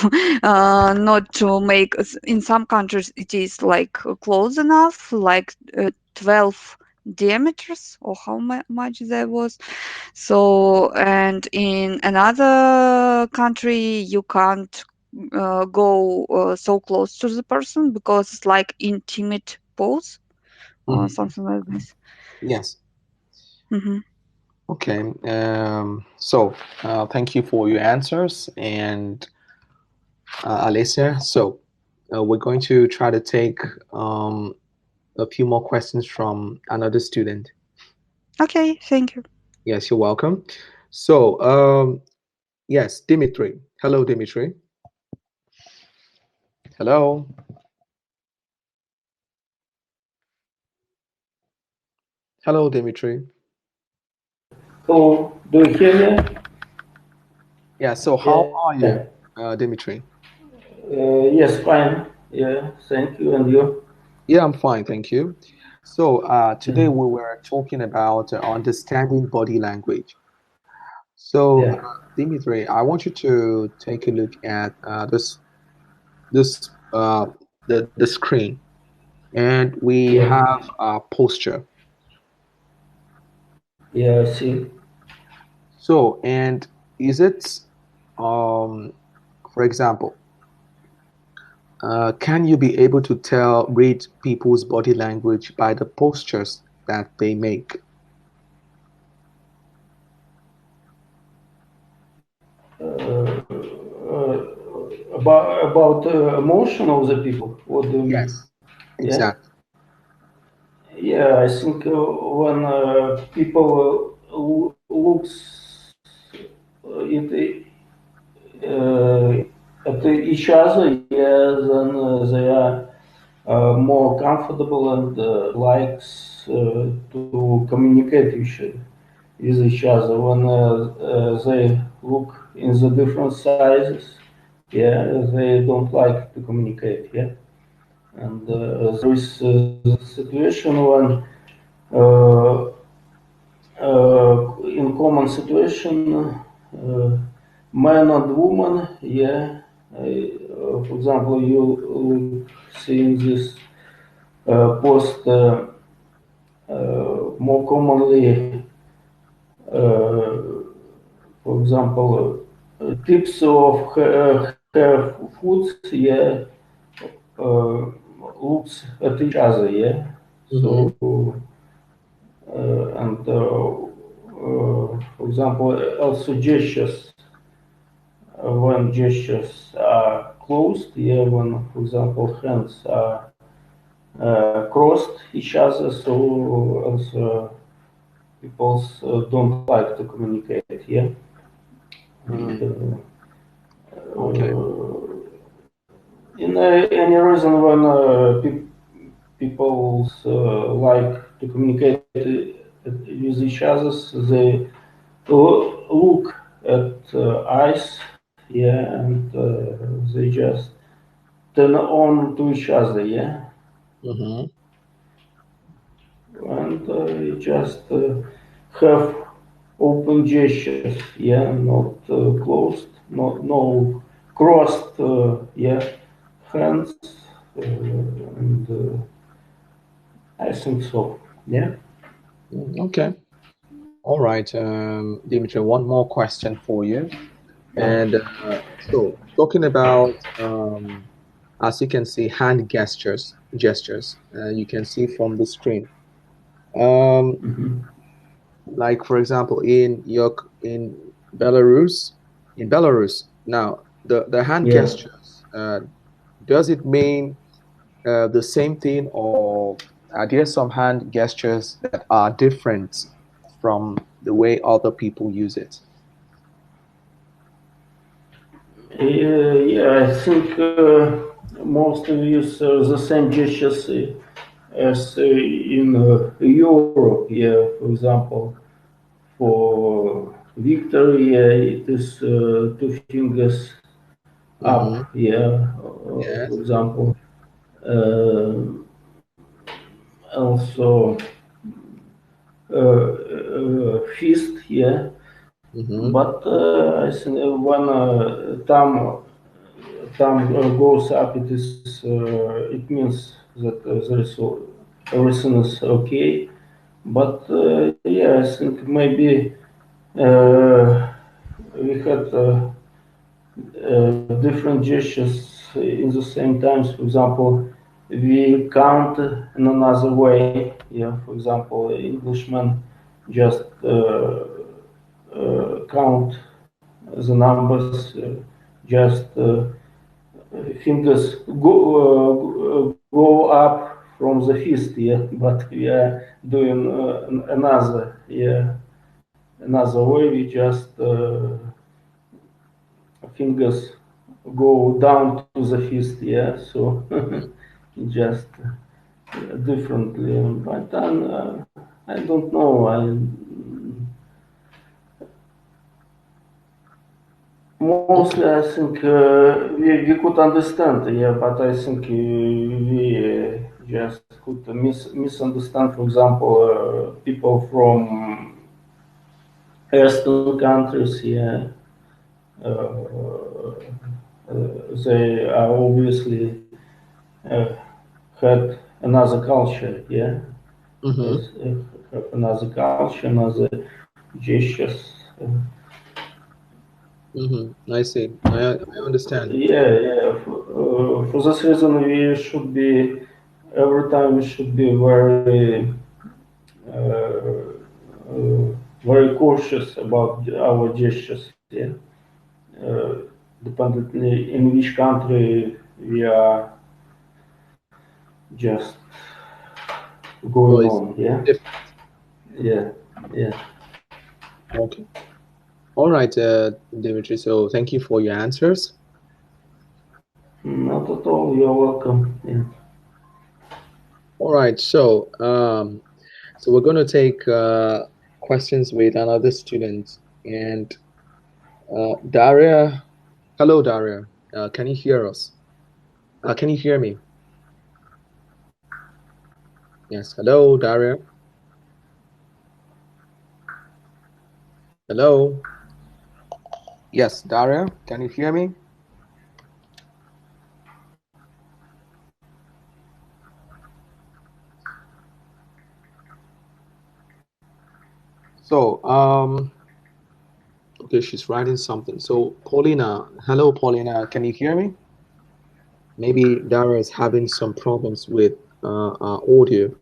[SPEAKER 3] not to make in some countries it is like close enough like 12 diameters or how much there was. So and in another country you can't go so close to the person because it's like intimate pose or
[SPEAKER 1] Mhm.
[SPEAKER 3] something like this.
[SPEAKER 1] Yes.
[SPEAKER 3] Hmm.
[SPEAKER 1] Okay. So thank you for your answers, and Alicia. So we're going to try to take a few more questions from another student.
[SPEAKER 3] Okay, thank you.
[SPEAKER 1] Yes, you're welcome. So, yes, Dimitri. Hello, Dimitri. Hello. Hello, Dimitri.
[SPEAKER 4] Hello, do you hear me?
[SPEAKER 1] Yeah, so how
[SPEAKER 4] Yeah.
[SPEAKER 1] are you, Dimitri?
[SPEAKER 4] Yes, fine. Yeah, thank you. And you?
[SPEAKER 1] Yeah, I'm fine, thank you. So, today
[SPEAKER 4] Mhm.
[SPEAKER 1] we were talking about understanding body language. So,
[SPEAKER 4] Yeah,
[SPEAKER 1] Dimitri, I want you to take a look at this the screen, and we
[SPEAKER 4] yeah,
[SPEAKER 1] have posture.
[SPEAKER 4] yeah, I see.
[SPEAKER 1] So, and is it, um, for example, can you be able to read people's body language by the postures that they make?
[SPEAKER 4] About emotion of the people. What do you mean?
[SPEAKER 1] Yes,
[SPEAKER 4] Yeah,
[SPEAKER 1] exactly.
[SPEAKER 4] yeah. I think when people looks uh, at each other, yeah, then they are more comfortable and likes to communicate with each other when they look in the different sizes. Yeah, they don't like to communicate. Yeah, and there is the situation when uh, in common situation, man and woman. Yeah, for example, you look seeing this post more commonly, for example, tips of hair foods, yeah, uh, looks at each other, yeah.
[SPEAKER 1] Mm-hmm.
[SPEAKER 4] So, and for example, also gestures, when gestures are closed, yeah, when, for example, hands are crossed each other, so also people don't like to communicate, yeah. And,
[SPEAKER 1] Mm, okay.
[SPEAKER 4] in any reason when people like to communicate with each other, they look at eyes, yeah, and they just turn on to each other, yeah,
[SPEAKER 1] Mm-hmm.
[SPEAKER 4] and just have open gestures, yeah, not closed, no crossed, yeah, hands, and I think so, yeah.
[SPEAKER 1] Okay. All right, Dimitri, one more question for you.
[SPEAKER 4] Yeah.
[SPEAKER 1] And so, talking about, as you can see, hand gestures, you can see from the screen. Um,
[SPEAKER 4] Mhm.
[SPEAKER 1] like for example, in Belarus, now the hand
[SPEAKER 4] Yeah.
[SPEAKER 1] gestures, does it mean the same thing, or are there some hand gestures that are different from the way other people use it?
[SPEAKER 4] Yeah, I think most of use the same gestures as in Europe. Yeah, for example, for victory, it is two fingers up.
[SPEAKER 1] Mm-hmm.
[SPEAKER 4] Yeah, for
[SPEAKER 1] Yes.
[SPEAKER 4] example, uh, also fist. Yeah,
[SPEAKER 1] Mm-hmm.
[SPEAKER 4] but I think when thumb goes up, it means that there is everything is okay. But yeah, I think maybe we had different gestures in the same times. For example, we count in another way. Yeah, for example, Englishman just count the numbers just fingers go up from the fist, yeah, but we are doing another way. We just fingers go down to the fist, yeah. So just differently, but then I don't know. Mostly, I think we could understand, yeah, but I think we just could misunderstand. For example, people from Eastern countries, yeah, uh, they are obviously had another culture, yeah,
[SPEAKER 1] Mm-hmm.
[SPEAKER 4] have another culture, another gestures.
[SPEAKER 1] Mm-hmm. I see. I understand.
[SPEAKER 4] Yeah. For this reason, we should be every time we should be very cautious about our gestures. Yeah, uh, dependently in which country we are just
[SPEAKER 1] So
[SPEAKER 4] going
[SPEAKER 1] it's
[SPEAKER 4] on. Yeah,
[SPEAKER 1] different.
[SPEAKER 4] yeah, yeah.
[SPEAKER 1] Okay. All right, Dimitri. So thank you for your answers.
[SPEAKER 4] Not at all. You're welcome. Yeah.
[SPEAKER 1] All right. So we're going to take questions with another student. And Daria, hello, Daria. Can you hear us? Can you hear me? Yes. Hello, Daria. Hello. Yes, Daria. Can you hear me? So, okay, she's writing something. So, Paulina, hello, Paulina. Can you hear me? Maybe Daria is having some problems with audio.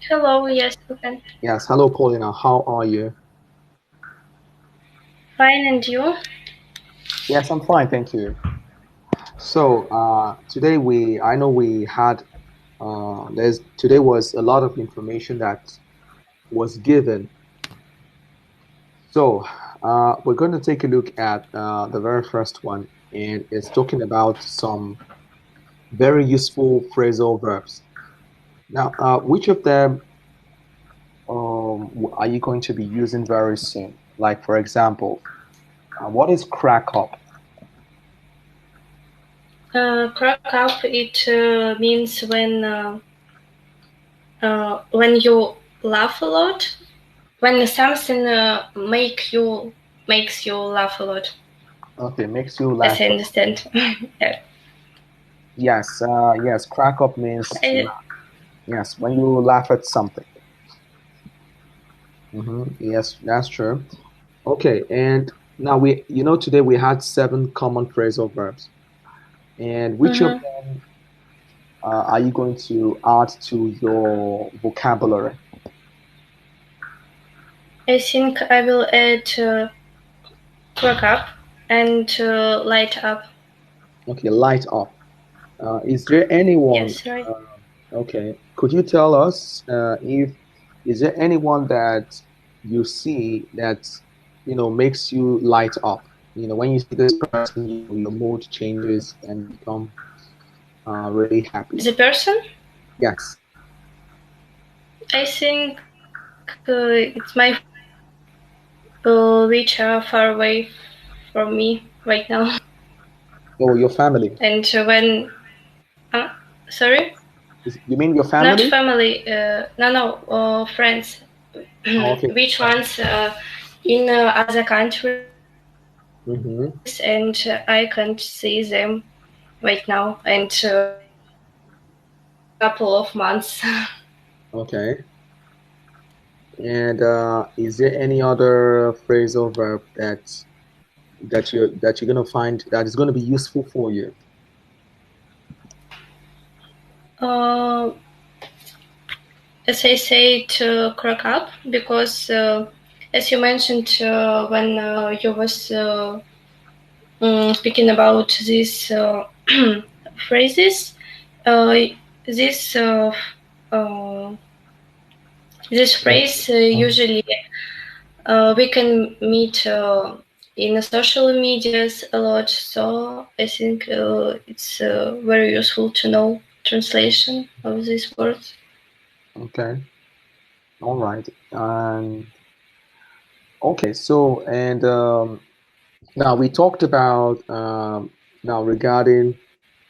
[SPEAKER 5] Hello, yes, you can.
[SPEAKER 1] Yes. Hello, Paulina. How are you?
[SPEAKER 5] Fine, and you?
[SPEAKER 1] Yes, I'm fine, thank you. So today I know we had, today was a lot of information that was given. So we're going to take a look at the very first one, and it's talking about some very useful phrasal verbs. Now, which of them are you going to be using very soon? Like, for example, what is crack up?
[SPEAKER 5] Crack up, it means when you laugh a lot, when something makes you laugh a lot,
[SPEAKER 1] Okay, makes you
[SPEAKER 5] as
[SPEAKER 1] laugh.
[SPEAKER 5] I understand. Yeah.
[SPEAKER 1] Yes, yes, crack up means
[SPEAKER 5] I,
[SPEAKER 1] yes, when you laugh at something. Yes, that's true. Okay, and now today we had seven common phrasal verbs. And which of
[SPEAKER 5] mhm.
[SPEAKER 1] them are you going to add to your vocabulary?
[SPEAKER 5] I think I will add crack up and light up.
[SPEAKER 1] Okay, light up. Is there anyone?
[SPEAKER 5] Yes, right.
[SPEAKER 1] Okay, could you tell us if is there anyone that you see that makes you light up? When you see this person, your mood changes and become really happy.
[SPEAKER 5] The person,
[SPEAKER 1] Yes.
[SPEAKER 5] I think it's my which are far away from me right now.
[SPEAKER 1] Oh, your family.
[SPEAKER 5] And when, sorry?
[SPEAKER 1] You mean your
[SPEAKER 5] Not
[SPEAKER 1] family?
[SPEAKER 5] family, no, friends.
[SPEAKER 1] Oh, okay.
[SPEAKER 5] Which ones in other countries,
[SPEAKER 1] Mm-hmm.
[SPEAKER 5] and I can't see them right now, and couple of months.
[SPEAKER 1] Okay. And is there any other phrasal verb that you're gonna find that is gonna be useful for you?
[SPEAKER 5] uh, as I say, to crack up, because as you mentioned when you was speaking about these phrases. This uh, this phrase usually we can meet in social medias a lot. So I think it's very useful to know translation of these words.
[SPEAKER 1] Okay. All right. And okay. So and now we talked about now regarding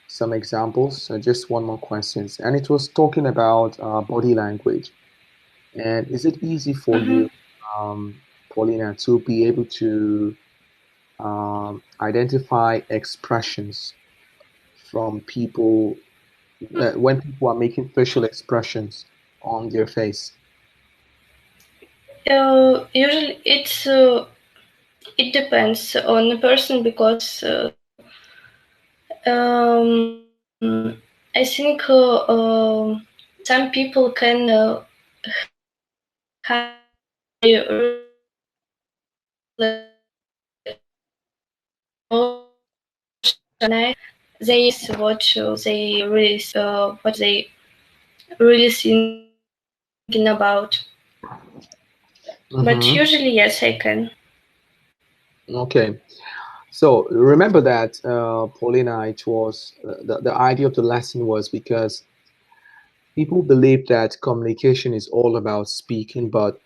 [SPEAKER 1] some examples. Just one more questions, and it was talking about body language. And is it easy for you, um, Paulina, to be able to identify expressions from people when people are making facial expressions on their face?
[SPEAKER 5] Usually it depends on the person because I think some people can have they really thinking about. But usually,
[SPEAKER 1] Mm-hmm.
[SPEAKER 5] yes, I can.
[SPEAKER 1] Okay. So remember that, Paulina, it was the idea of the lesson was because people believe that communication is all about speaking, but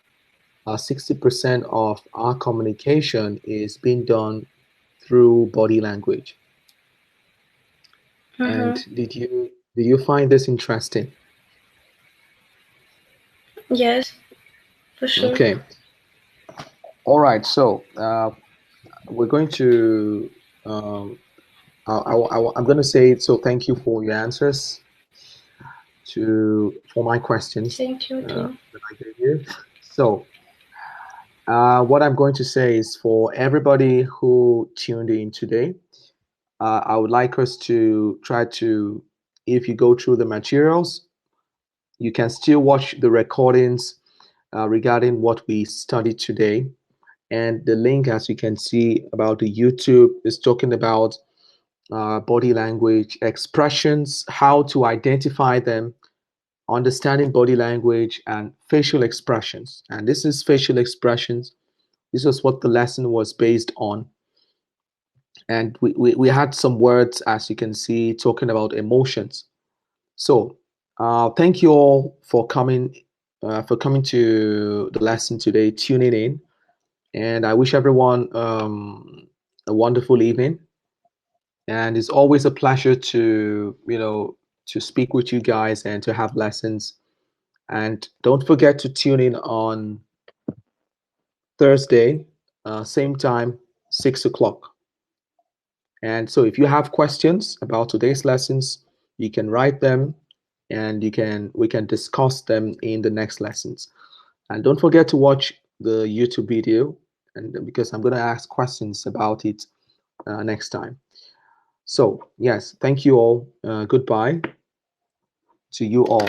[SPEAKER 1] 60% of our communication is being done through body language. And
[SPEAKER 5] Mm-hmm.
[SPEAKER 1] did you find this interesting?
[SPEAKER 5] Yes, for sure.
[SPEAKER 1] Okay. All right. So we're going to I'm going to say so. Thank you for your answers to for my questions
[SPEAKER 5] Thank you too.
[SPEAKER 1] that I gave you. So what I'm going to say is for everybody who tuned in today, I would like us to try to, if you go through the materials, you can still watch the recordings regarding what we studied today. And the link, as you can see, about the YouTube is talking about body language expressions, how to identify them, understanding body language, and facial expressions. And this is facial expressions. This was what the lesson was based on. And we had some words, as you can see, talking about emotions. So thank you all for coming to the lesson today, tuning in. And I wish everyone a wonderful evening. And it's always a pleasure to, to speak with you guys and to have lessons. And don't forget to tune in on Thursday, same time, 6 o'clock. And so if you have questions about today's lessons, you can write them and we can discuss them in the next lessons. And don't forget to watch the YouTube video and because I'm going to ask questions about it next time. So, yes, thank you all. Goodbye to you all.